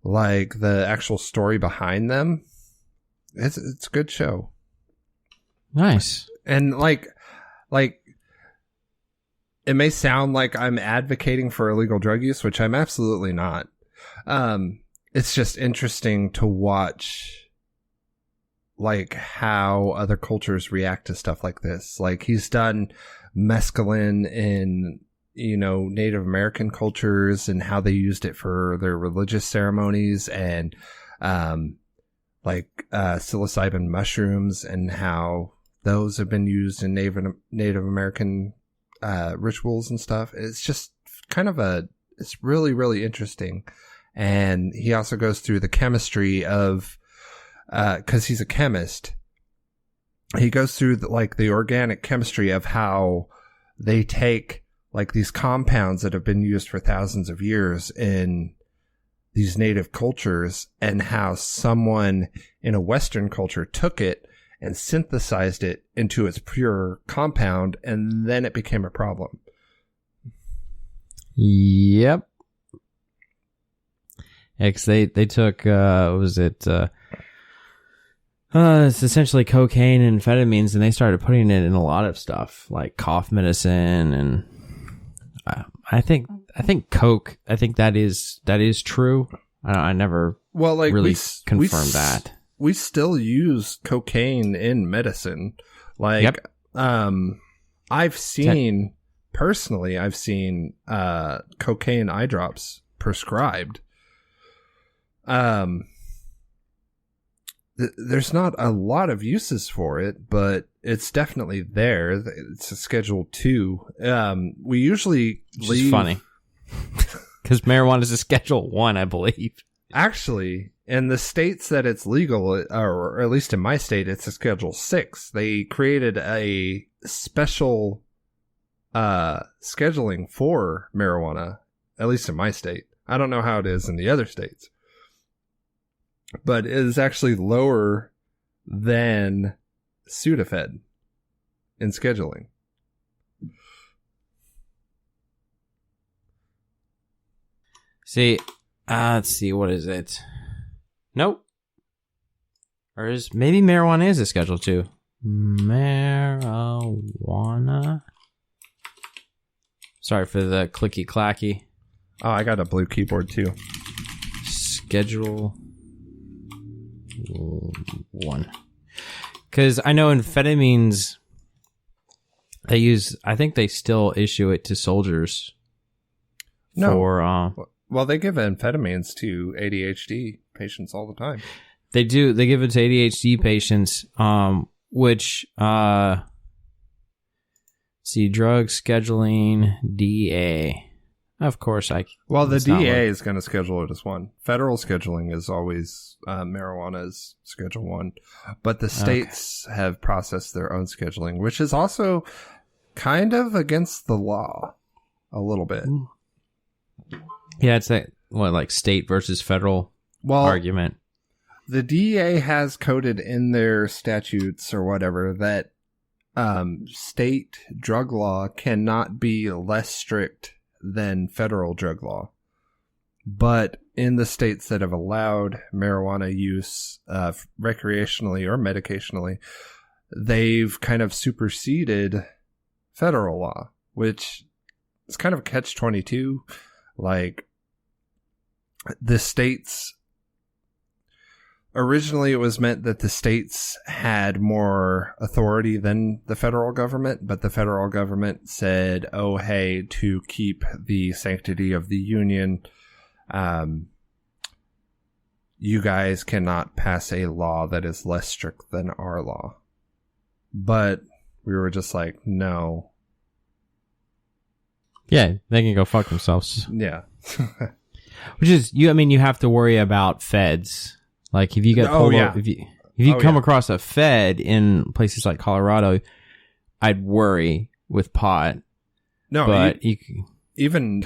like the actual story behind them, it's a good show. Nice. And like it may sound like I'm advocating for illegal drug use, which I'm absolutely not. It's just interesting to watch like how other cultures react to stuff like this. Like he's done mescaline in, you know, Native American cultures and how they used it for their religious ceremonies, and psilocybin mushrooms and how those have been used in Native American rituals and stuff. It's just kind of it's really, really interesting. And he also goes through the chemistry of, because he's a chemist, he goes through the organic chemistry of how they take like these compounds that have been used for thousands of years in these native cultures, and how someone in a Western culture took it and synthesized it into its pure compound, and then it became a problem. Yep. Yeah, 'cause they took, what was it? It's essentially cocaine and amphetamines, and they started putting it in a lot of stuff, like cough medicine, and I think coke. I think that is true. I never really confirmed that. We still use cocaine in medicine. Like, yep. I've seen cocaine eye drops prescribed. There's not a lot of uses for it, but it's definitely there. It's a Schedule 2. We usually Which is funny. Because marijuana is a Schedule 1, I believe. Actually, in the states that it's legal, or at least in my state, it's a Schedule 6. They created a special scheduling for marijuana, at least in my state. I don't know how it is in the other states. But it is actually lower than Sudafed in scheduling. See, let's see, what is it? Nope. Or maybe marijuana is a Schedule 2. Marijuana. Sorry for the clicky clacky. Oh, I got a blue keyboard too. Schedule 1. Because I know amphetamines, I think they still issue it to soldiers. No. Well, they give amphetamines to ADHD patients all the time. They do. They give it to ADHD patients, which, see, drug scheduling, DA. Of course, Well, the DA is going to schedule it as one. Federal scheduling is always marijuana is Schedule 1. But the states have processed their own scheduling, which is also kind of against the law a little bit. Yeah, it's like state versus federal argument. The DEA has coded in their statutes or whatever that state drug law cannot be less strict than federal drug law. But in the states that have allowed marijuana use recreationally or medicationally, they've kind of superseded federal law, which is kind of a catch-22. Like, the states, originally it was meant that the states had more authority than the federal government, but the federal government said, oh, hey, to keep the sanctity of the union, you guys cannot pass a law that is less strict than our law. But we were just like, no. Yeah, they can go fuck themselves. Yeah. Which is, you have to worry about feds. Like, if you get pulled over, if you come across a fed in places like Colorado, I'd worry with pot. No, but even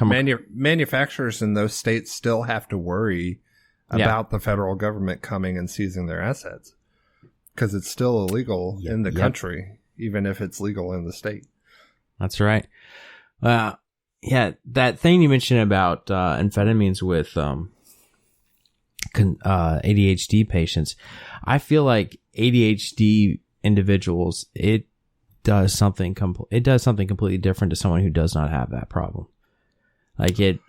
manufacturers in those states still have to worry about the federal government coming and seizing their assets, because it's still illegal in the country, even if it's legal in the state. That's right. Yeah, that thing you mentioned about amphetamines with ADHD patients, I feel like ADHD individuals, it does something completely different to someone who does not have that problem. Like it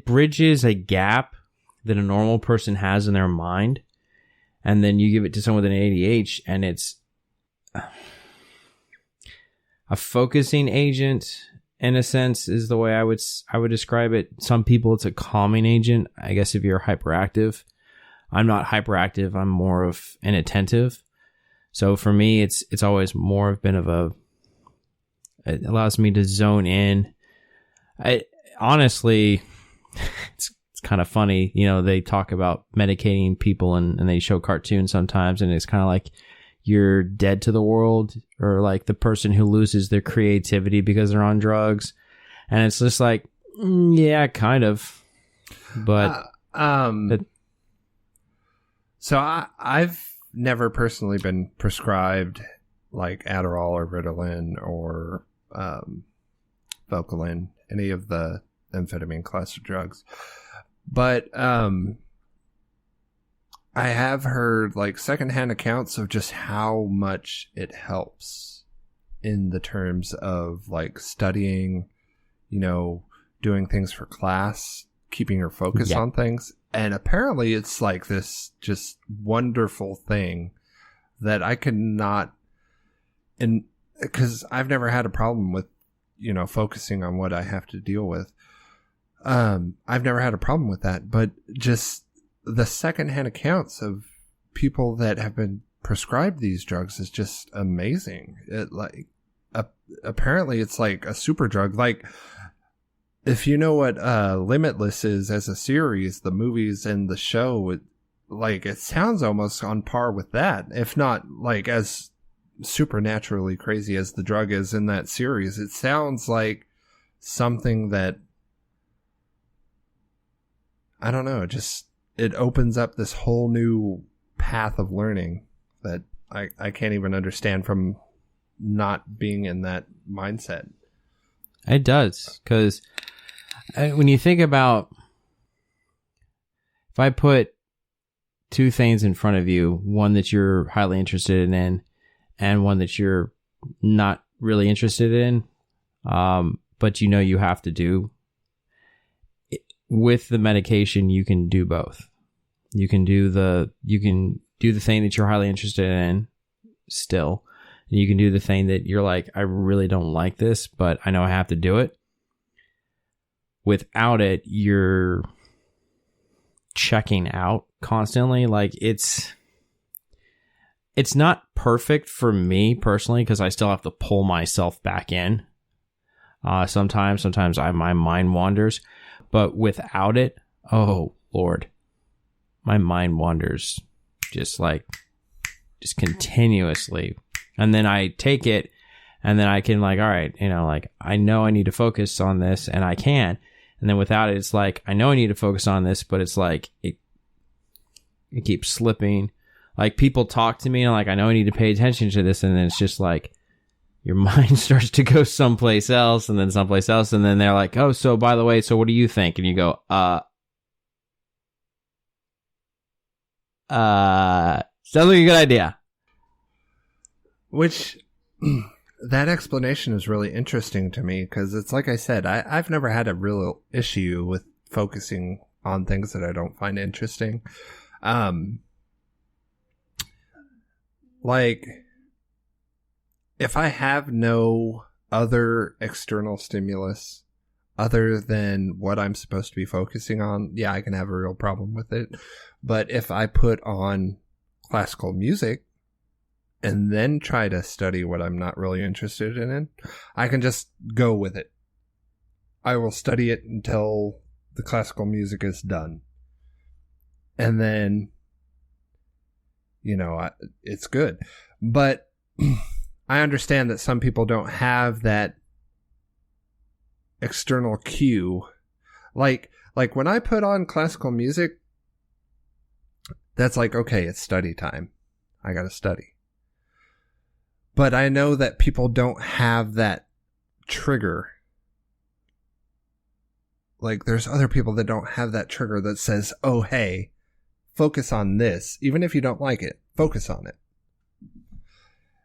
bridges a gap that a normal person has in their mind, and then you give it to someone with an ADHD, and it's a focusing agent, in a sense, is the way I would describe it. Some people, it's a calming agent. I guess if you're hyperactive, I'm not hyperactive. I'm more of inattentive. So for me, it's always more been of it allows me to zone in. Honestly, it's kind of funny. They talk about medicating people and they show cartoons sometimes, and it's kind of like you're dead to the world, or like the person who loses their creativity because they're on drugs. And it's just like, yeah, kind of. But so I've never personally been prescribed like Adderall or Ritalin or Vocalin, any of the amphetamine class of drugs. But I have heard like secondhand accounts of just how much it helps in the terms of like studying, doing things for class, keeping your focus on things. And apparently it's like this just wonderful thing that I could not, and because I've never had a problem with, focusing on what I have to deal with. I've never had a problem with that, but just the secondhand accounts of people that have been prescribed these drugs is just amazing. Apparently it's like a super drug. Like, if you know what Limitless is as a series, the movies and the show, it sounds almost on par with that, if not like as supernaturally crazy as the drug is in that series. It sounds like something that, I don't know, it opens up this whole new path of learning that I can't even understand from not being in that mindset. It does, because when you think about, if I put two things in front of you, one that you're highly interested in and one that you're not really interested in, but you have to do, with the medication, you can do both. You can do the thing that you're highly interested in still. and you can do the thing that you're like, I really don't like this, but I know I have to do it. Without it, you're checking out constantly. Like it's not perfect for me personally because I still have to pull myself back in. Sometimes my mind wanders, but without it, oh Lord, my mind wanders just continuously. And then I take it and then I can like, all right, like I know I need to focus on this and I can. And then without it, it's like, I know I need to focus on this, but it's like, it keeps slipping. Like people talk to me and like, I know I need to pay attention to this. And then it's just like, your mind starts to go someplace else and then someplace else. And then they're like, oh, so by the way, so what do you think? And you go, sounds like a good idea. Which, that explanation is really interesting to me because it's like I said, I've never had a real issue with focusing on things that I don't find interesting. Like, if I have no other external stimulus other than what I'm supposed to be focusing on, yeah, I can have a real problem with it. But if I put on classical music and then try to study what I'm not really interested in, I can just go with it. I will study it until the classical music is done. And then, it's good. But I understand that some people don't have that external cue. Like when I put on classical music, that's like, okay, it's study time. I gotta study. But I know that people don't have that trigger. Like there's other people that don't have that trigger that says, oh, hey, focus on this. Even if you don't like it, focus on it.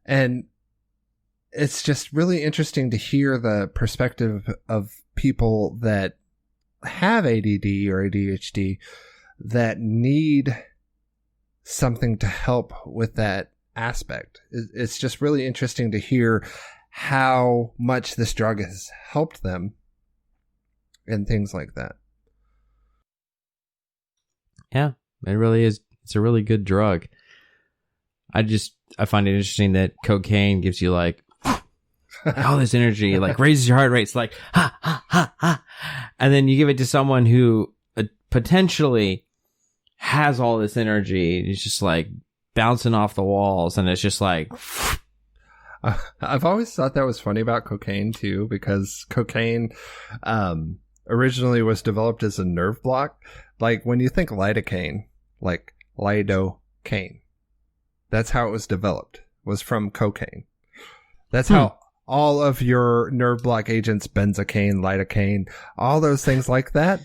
And it's just really interesting to hear the perspective of people that have ADD or ADHD that need something to help with that aspect. It's just really interesting to hear how much this drug has helped them and things like that. Yeah, it really is. It's a really good drug. I find it interesting that cocaine gives you like all this energy, like raises your heart rate. It's like, ha, ha, ha, ha. And then you give it to someone who potentially has all this energy. It's just like bouncing off the walls. And it's just like, I've always thought that was funny about cocaine too, because cocaine, originally was developed as a nerve block. Like when you think lidocaine, like lidocaine, that's how it was developed, was from cocaine. That's how all of your nerve block agents, benzocaine, lidocaine, all those things like that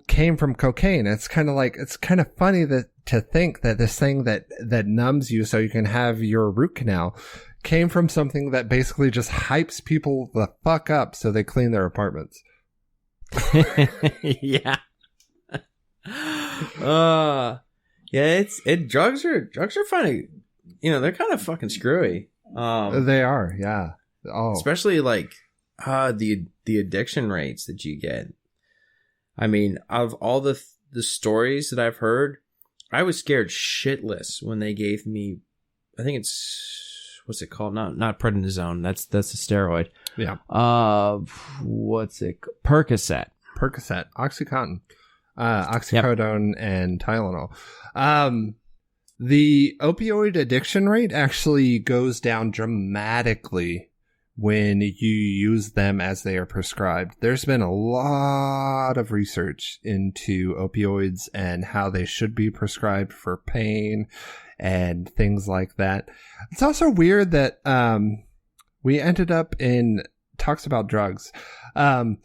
came from cocaine. It's kind of funny to think that this thing that numbs you so you can have your root canal came from something that basically just hypes people the fuck up so they clean their apartments. Yeah. Drugs are funny. They're kind of fucking screwy. They are, yeah. Oh, especially like the addiction rates that you get. I mean, of all the stories that I've heard, I was scared shitless when they gave me, I think it's, what's it called? Not prednisone. That's a steroid. Yeah. What's it? Percocet, Oxycontin, oxycodone, and Tylenol. The opioid addiction rate actually goes down dramatically when you use them as they are prescribed. There's been a lot of research into opioids and how they should be prescribed for pain and things like that. It's also weird that we ended up in talks about drugs. Games,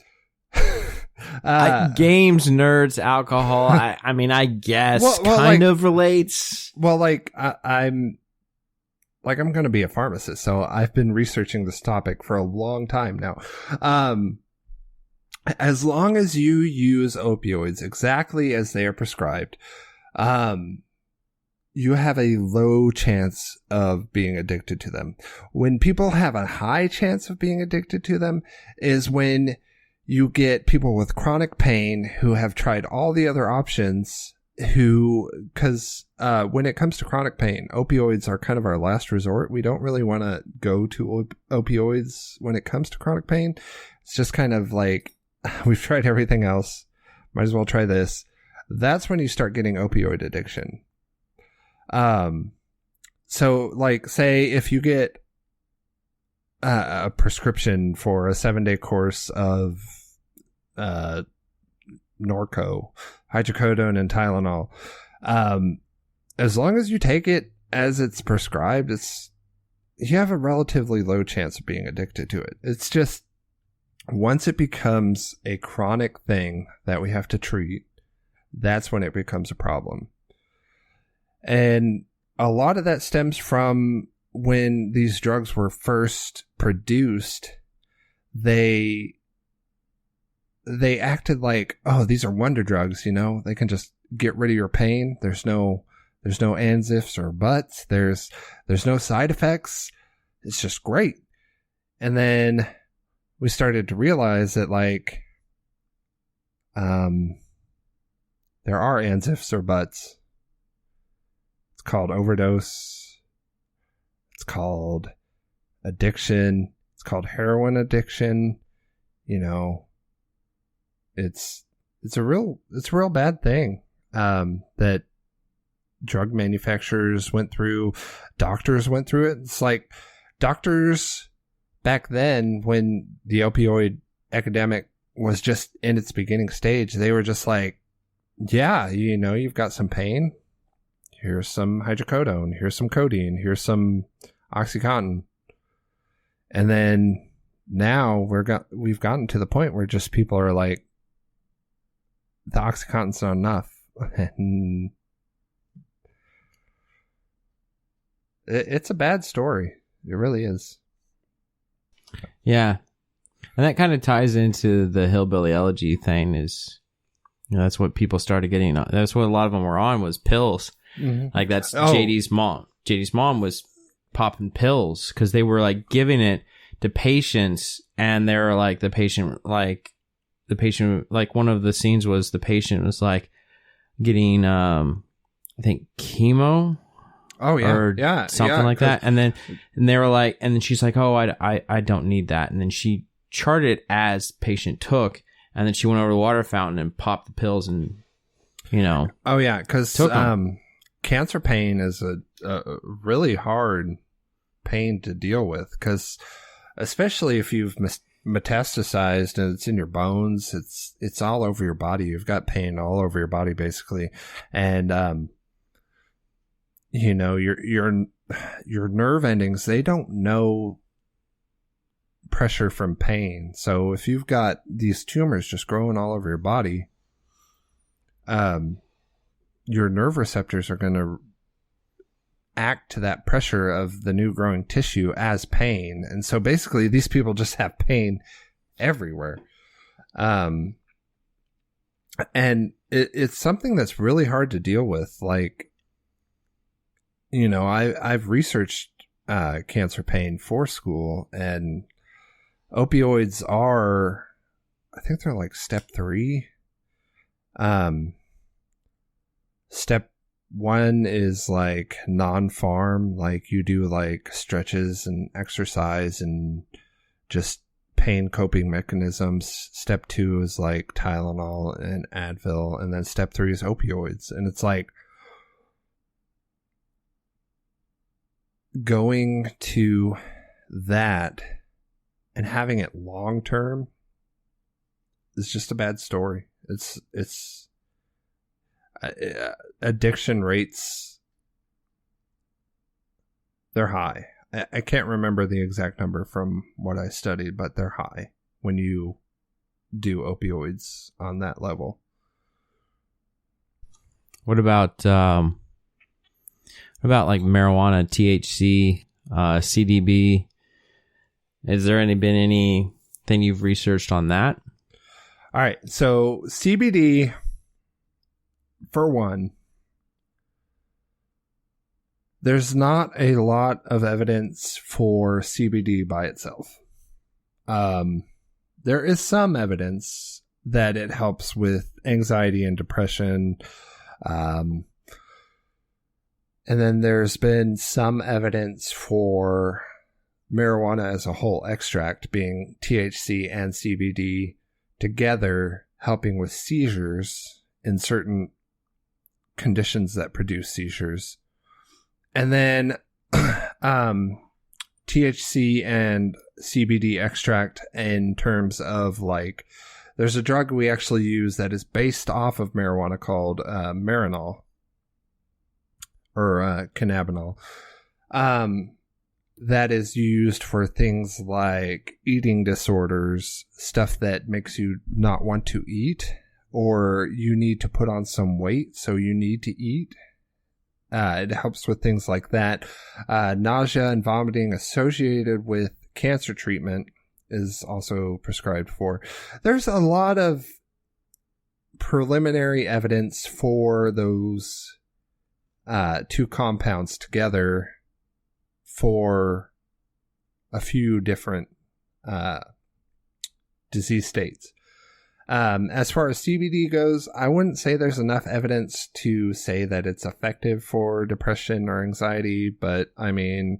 nerds, alcohol. I mean, I guess kind of relates. Well, I'm going to be a pharmacist, so I've been researching this topic for a long time now. As long as you use opioids exactly as they are prescribed, you have a low chance of being addicted to them. When people have a high chance of being addicted to them is when you get people with chronic pain who have tried all the other options because when it comes to chronic pain, opioids are kind of our last resort. We don't really want to go to opioids when it comes to chronic pain. It's just kind of like, we've tried everything else. Might as well try this. That's when you start getting opioid addiction. So like, say if you get a prescription for a 7-day course of Norco, hydrocodone, and Tylenol, as long as you take it as it's prescribed, you have a relatively low chance of being addicted to it. It's just once it becomes a chronic thing that we have to treat, that's when it becomes a problem. And a lot of that stems from when these drugs were first produced, they acted like, oh, these are wonder drugs, they can just get rid of your pain. There's no ands, ifs, or buts. There's no side effects. It's just great. And then we started to realize that like, there are ands, ifs, or buts. It's called overdose. It's called addiction. It's called heroin addiction. It's a real bad thing that drug manufacturers went through, doctors went through it. It's like doctors back then, when the opioid epidemic was just in its beginning stage, they were just like, yeah, you've got some pain. Here's some hydrocodone. Here's some codeine. Here's some OxyContin. And then now we've gotten to the point where just people are like, the OxyContin's not enough. And it's a bad story. It really is. Yeah. And that kind of ties into the hillbilly elegy thing is, that's what people started getting on. That's what a lot of them were on, was pills. Mm-hmm. Like that's JD's mom. JD's mom was popping pills because they were like giving it to patients, and they were like, the patient, like one of the scenes was the patient was like getting, I think chemo. Oh yeah. Or something like that. And they were like, and then she's like, oh, I don't need that. And then she charted it as patient took. And then she went over to the water fountain and popped the pills and, Oh yeah. Cause, cancer pain is a really hard pain to deal with, because especially if you've metastasized and it's in your bones, it's all over your body. You've got pain all over your body basically, and your nerve endings, they don't know pressure from pain. So if you've got these tumors just growing all over your body, your nerve receptors are going to act to that pressure of the new growing tissue as pain. And so basically these people just have pain everywhere. And it's something that's really hard to deal with. Like, I've researched cancer pain for school, and opioids are, I think they're like step 3. Step 1 is like non-pharm, like you do like stretches and exercise and just pain coping mechanisms. Step 2 is like Tylenol and Advil, and then step 3 is opioids. And it's like going to that and having it long term is just a bad story. It's addiction rates, they're high. I can't remember the exact number from what I studied, but they're high when you do opioids on that level. What about like marijuana, THC, CBD? Has there been anything you've researched on that? All right, so CBD, for one, There's not a lot of evidence for CBD by itself. There is some evidence that it helps with anxiety and depression. And then there's been some evidence for marijuana as a whole extract, being THC and CBD together, helping with seizures in certain conditions that produce seizures. And then THC and CBD extract in terms of like, there's a drug we actually use that is based off of marijuana called Marinol or cannabinol. That is used for things like eating disorders, stuff that makes you not want to eat, or you need to put on some weight, so you need to eat. It helps with things like that. Nausea and vomiting associated with cancer treatment is also prescribed for. There's a lot of preliminary evidence for those two compounds together for a few different disease states. As far as CBD goes, I wouldn't say there's enough evidence to say that it's effective for depression or anxiety, but I mean,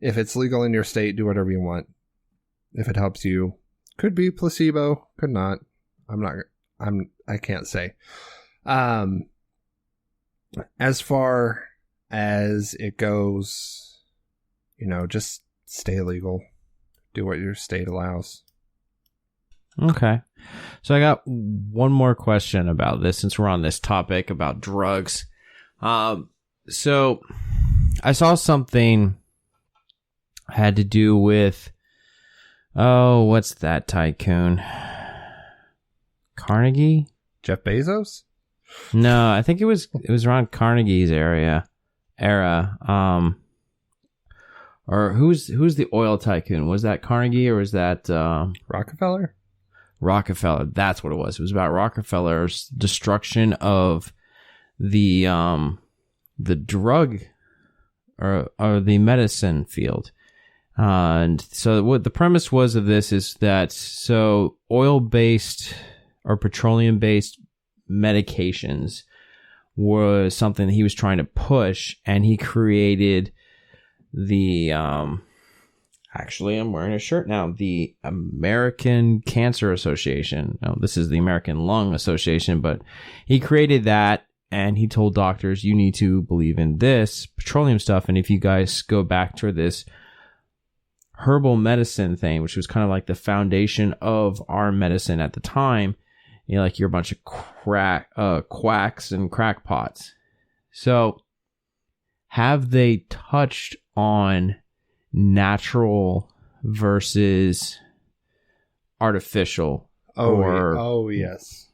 if it's legal in your state, do whatever you want. If it helps you, could be placebo, could not. I can't say. As far as it goes, just stay legal. Do what your state allows. Okay. So I got one more question about this since we're on this topic about drugs. So I saw something had to do with, what's that tycoon? Carnegie? Jeff Bezos? No, I think it was around Carnegie's era. Or who's the oil tycoon? Was that Carnegie or was that Rockefeller? Rockefeller, that's what it was. It was about Rockefeller's destruction of the drug or the medicine field. And so what the premise was of this is that so oil-based or petroleum-based medications was something he was trying to push, and he created the actually, I'm wearing a shirt now. The American Cancer Association. No, this is the American Lung Association, but he created that, and he told doctors, you need to believe in this petroleum stuff. And if you guys go back to this herbal medicine thing, which was kind of like the foundation of our medicine at the time, like you're a bunch of quacks and crackpots. So have they touched on natural versus artificial? Oh yes.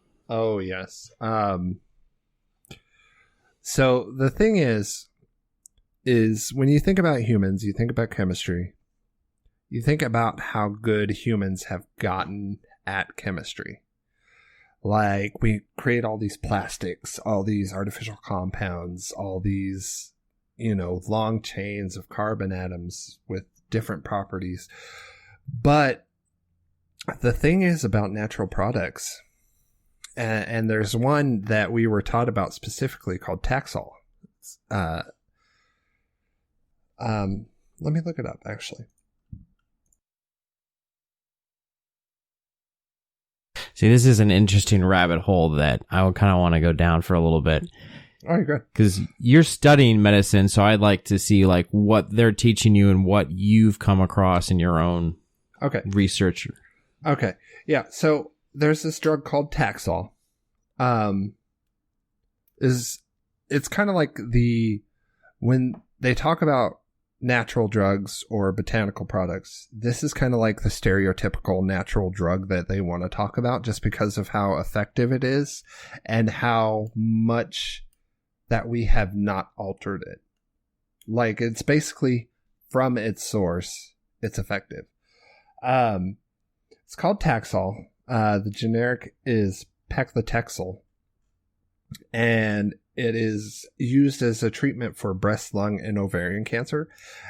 So the thing is when you think about humans, you think about chemistry, you think about how good humans have gotten at chemistry. Like, we create all these plastics, all these artificial compounds, all these long chains of carbon atoms with different properties. But the thing is about natural products, and there's one that we were taught about specifically called Taxol. Let me look it up, actually. See, this is an interesting rabbit hole that I would kind of want to go down for a little bit. All right, good. Because you're studying medicine, so I'd like to see like what they're teaching you and what you've come across in your own research. Okay, yeah. So there's this drug called Taxol. It's kind of like when they talk about natural drugs or botanical products, this is kind of like the stereotypical natural drug that they want to talk about, just because of how effective it is and how much that we have not altered it. Like, it's basically from its source, it's effective. It's called Taxol. The generic is Paclitaxel, and It is used as a treatment for breast, lung, and ovarian cancer.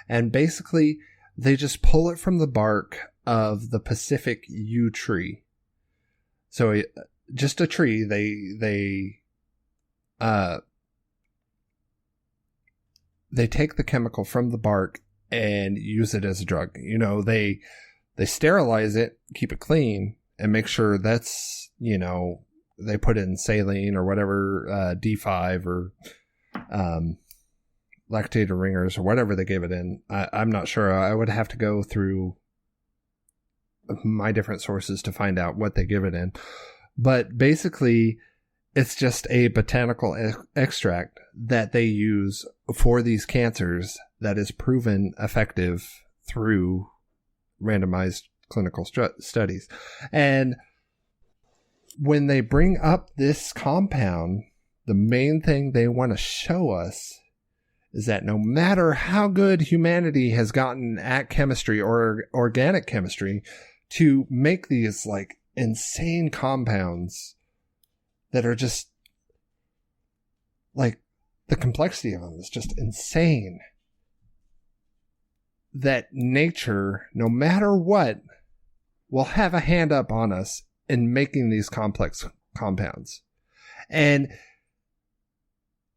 And basically, they just pull it from the bark of the Pacific yew tree. So just a tree, they take the chemical from the bark and use it as a drug. You know, they sterilize it, keep it clean, and make sure that's, you know, they put in saline or whatever, D5 or lactated ringers or whatever they give it in. I'm not sure. I would have to go through my different sources to find out what they give it in. But basically, it's just a botanical extract that they use for these cancers that is proven effective through randomized clinical studies. And when they bring up this compound, the main thing they want to show us is that no matter how good humanity has gotten at chemistry or organic chemistry to make these like insane compounds that are just like, the complexity of them is just insane, that nature, no matter what, will have a hand up on us in making these complex compounds. And,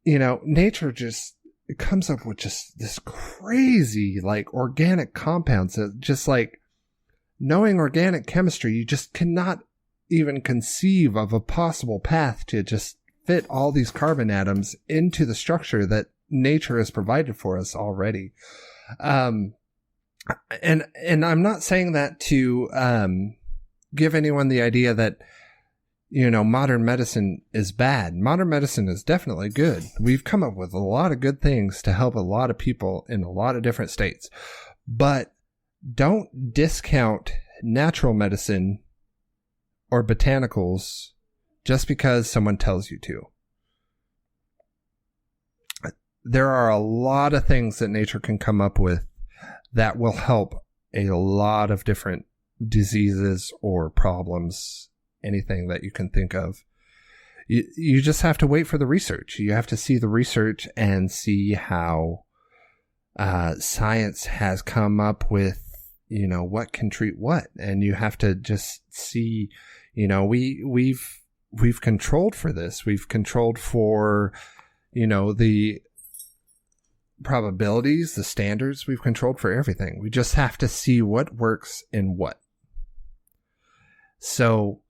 you know, nature just, it comes up with just this crazy, like, organic compounds that just like, knowing organic chemistry, you just cannot even conceive of a possible path to just fit all these carbon atoms into the structure that nature has provided for us already. And I'm not saying that to give anyone the idea that, you know, modern medicine is bad. Modern medicine is definitely good. We've come up with a lot of good things to help a lot of people in a lot of different states. But don't discount natural medicine or botanicals just because someone tells you to. There are a lot of things that nature can come up with that will help a lot of different diseases or problems, anything that you can think of. You just have to wait for the research. You have to see the research and see how science has come up with, you know, what can treat what. And you have to just see, you know, we've controlled for this. We've controlled for, you know, the probabilities, the standards. We've controlled for everything. We just have to see what works in what. So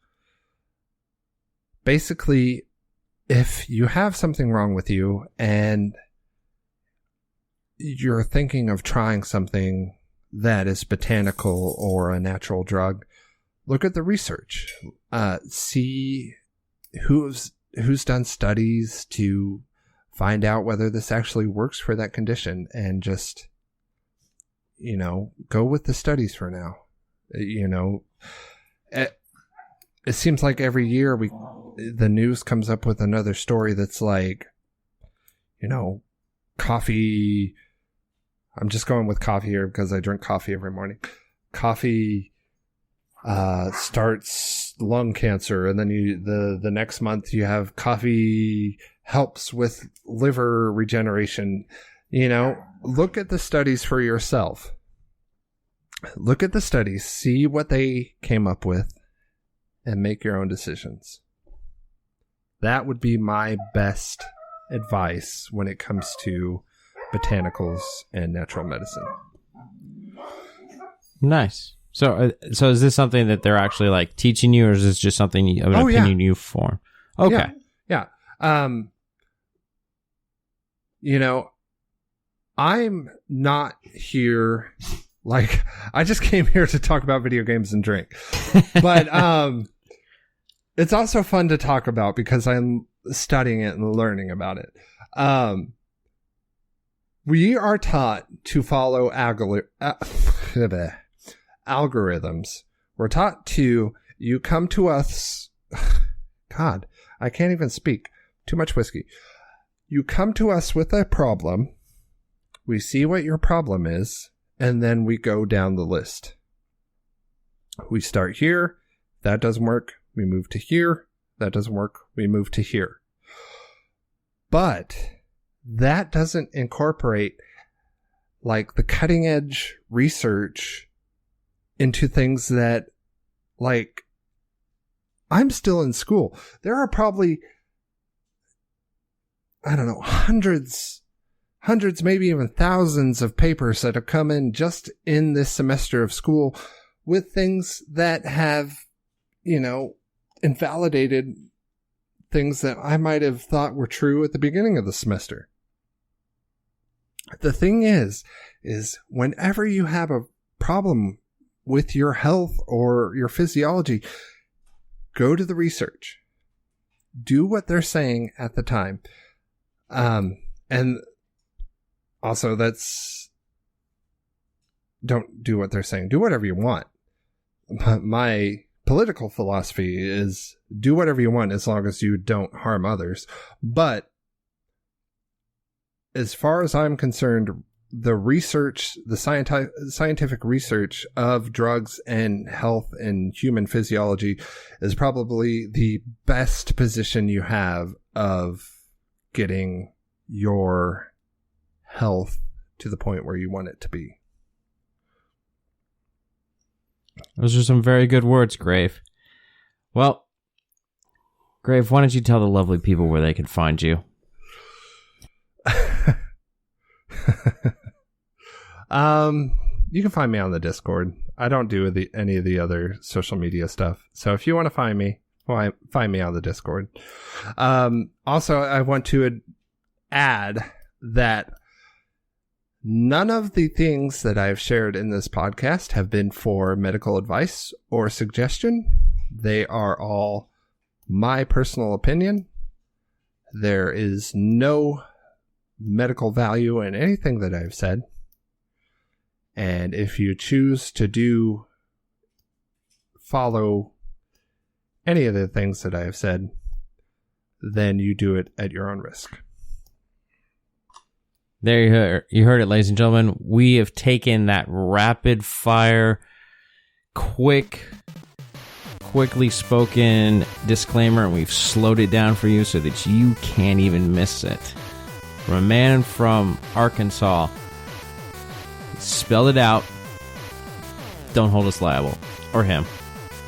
basically, if you have something wrong with you and you're thinking of trying something that is botanical or a natural drug, look at the research. See who's done studies to find out whether this actually works for that condition, and just, you know, go with the studies for now. You know, it seems like every year the news comes up with another story that's like, you know, coffee. I'm just going with coffee here because I drink coffee every morning. Coffee starts lung cancer, and then the next month you have coffee helps with liver regeneration. You know, look at the studies for yourself. Look at the studies, see what they came up with, and make your own decisions. That would be my best advice when it comes to botanicals and natural medicine. Nice. So is this something that they're actually like teaching you, or is this just something an opinion you form? Okay. Yeah. You know, I'm not here, like, I just came here to talk about video games and drink. But it's also fun to talk about because I'm studying it and learning about it. We are taught to follow algorithms. We're taught to, you come to us, God, I can't even speak. Too much whiskey. You come to us with a problem. We see what your problem is, and then we go down the list. We start here. That doesn't work. We move to here. That doesn't work. We move to here. But that doesn't incorporate like the cutting edge research into things that, like, I'm still in school. There are probably, I don't know, hundreds, maybe even thousands of papers that have come in just in this semester of school with things that have, you know, invalidated things that I might have thought were true at the beginning of the semester. The thing is whenever you have a problem with your health or your physiology, go to the research. Do what they're saying at the time. And also don't do what they're saying. Do whatever you want. My political philosophy is do whatever you want as long as you don't harm others. But as far as I'm concerned, the research, the scientific research of drugs and health and human physiology is probably the best position you have of getting your health to the point where you want it to be. Those are some very good words, Grave. Well, Grave, why don't you tell the lovely people where they can find you? You can find me on the Discord. I don't do any of the other social media stuff. So if you want to find me, find me on the Discord. Also, I want to add that none of the things that I've shared in this podcast have been for medical advice or suggestion. They are all my personal opinion. There is no medical value in anything that I've said. And if you choose to follow any of the things that I have said, then you do it at your own risk. There you heard it, ladies and gentlemen. We have taken that rapid fire, quickly spoken disclaimer, and we've slowed it down for you so that you can't even miss it. From a man from Arkansas, he spelled it out. Don't hold us liable, or him.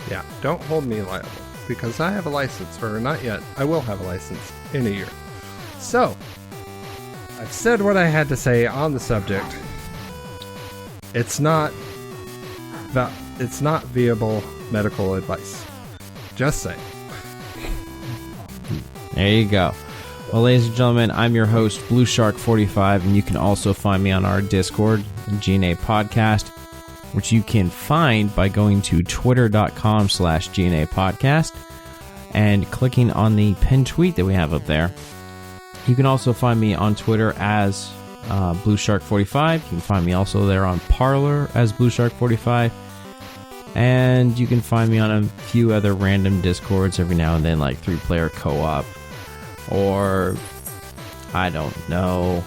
Yeah, don't hold me liable, because I have a license, or not yet. I will have a license in a year. So, I've said what I had to say on the subject. It's not viable medical advice. Just saying. There you go. Well, ladies and gentlemen, I'm your host, Blue Shark 45, and you can also find me on our Discord, G.N.A Podcast, which you can find by going to twitter.com/G.N.A Podcast and clicking on the pinned tweet that we have up there. You can also find me on Twitter as Blue Shark 45. You can find me also there on Parler as Blue Shark 45. And you can find me on a few other random Discords every now and then, like 3-player co-op. Or, I don't know,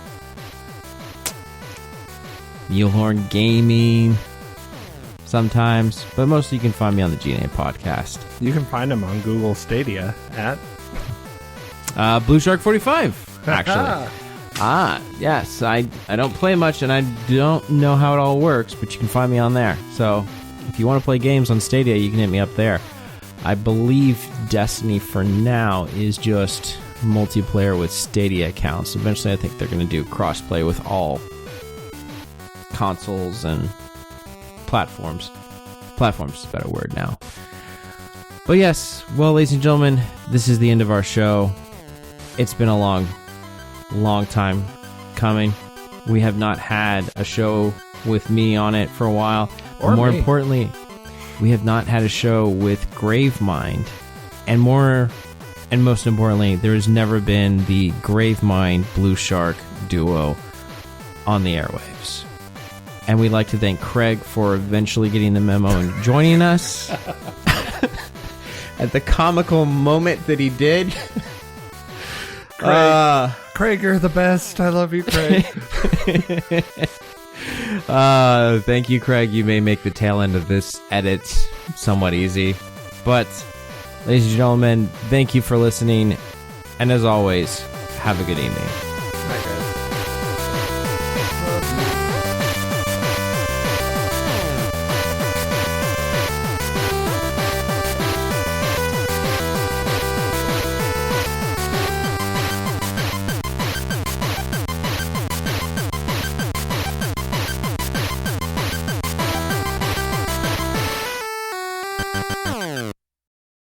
Mulehorn Gaming sometimes. But mostly you can find me on the G.N.A Podcast. You can find them on Google Stadia at Blue Shark 45, actually. Yes, I don't play much and I don't know how it all works, but you can find me on there. So if you want to play games on Stadia, you can hit me up there. I believe Destiny for now is just multiplayer with Stadia accounts. Eventually, I think they're going to do crossplay with all consoles and platforms. Platforms is a better word now. But yes, well, ladies and gentlemen, this is the end of our show. It's been a long time coming. We have not had a show with me on it for a while. Or more me. Importantly, we have not had a show with Grave Mind. And most importantly, there has never been the Grave Mind Blue Shark duo on the airwaves. And we'd like to thank Craig for eventually getting the memo and joining us at the comical moment that he did. Craig, you're the best. I love you, Craig. Thank you, Craig. You may make the tail end of this edit somewhat easy. But, ladies and gentlemen, thank you for listening. And as always, Have a good evening.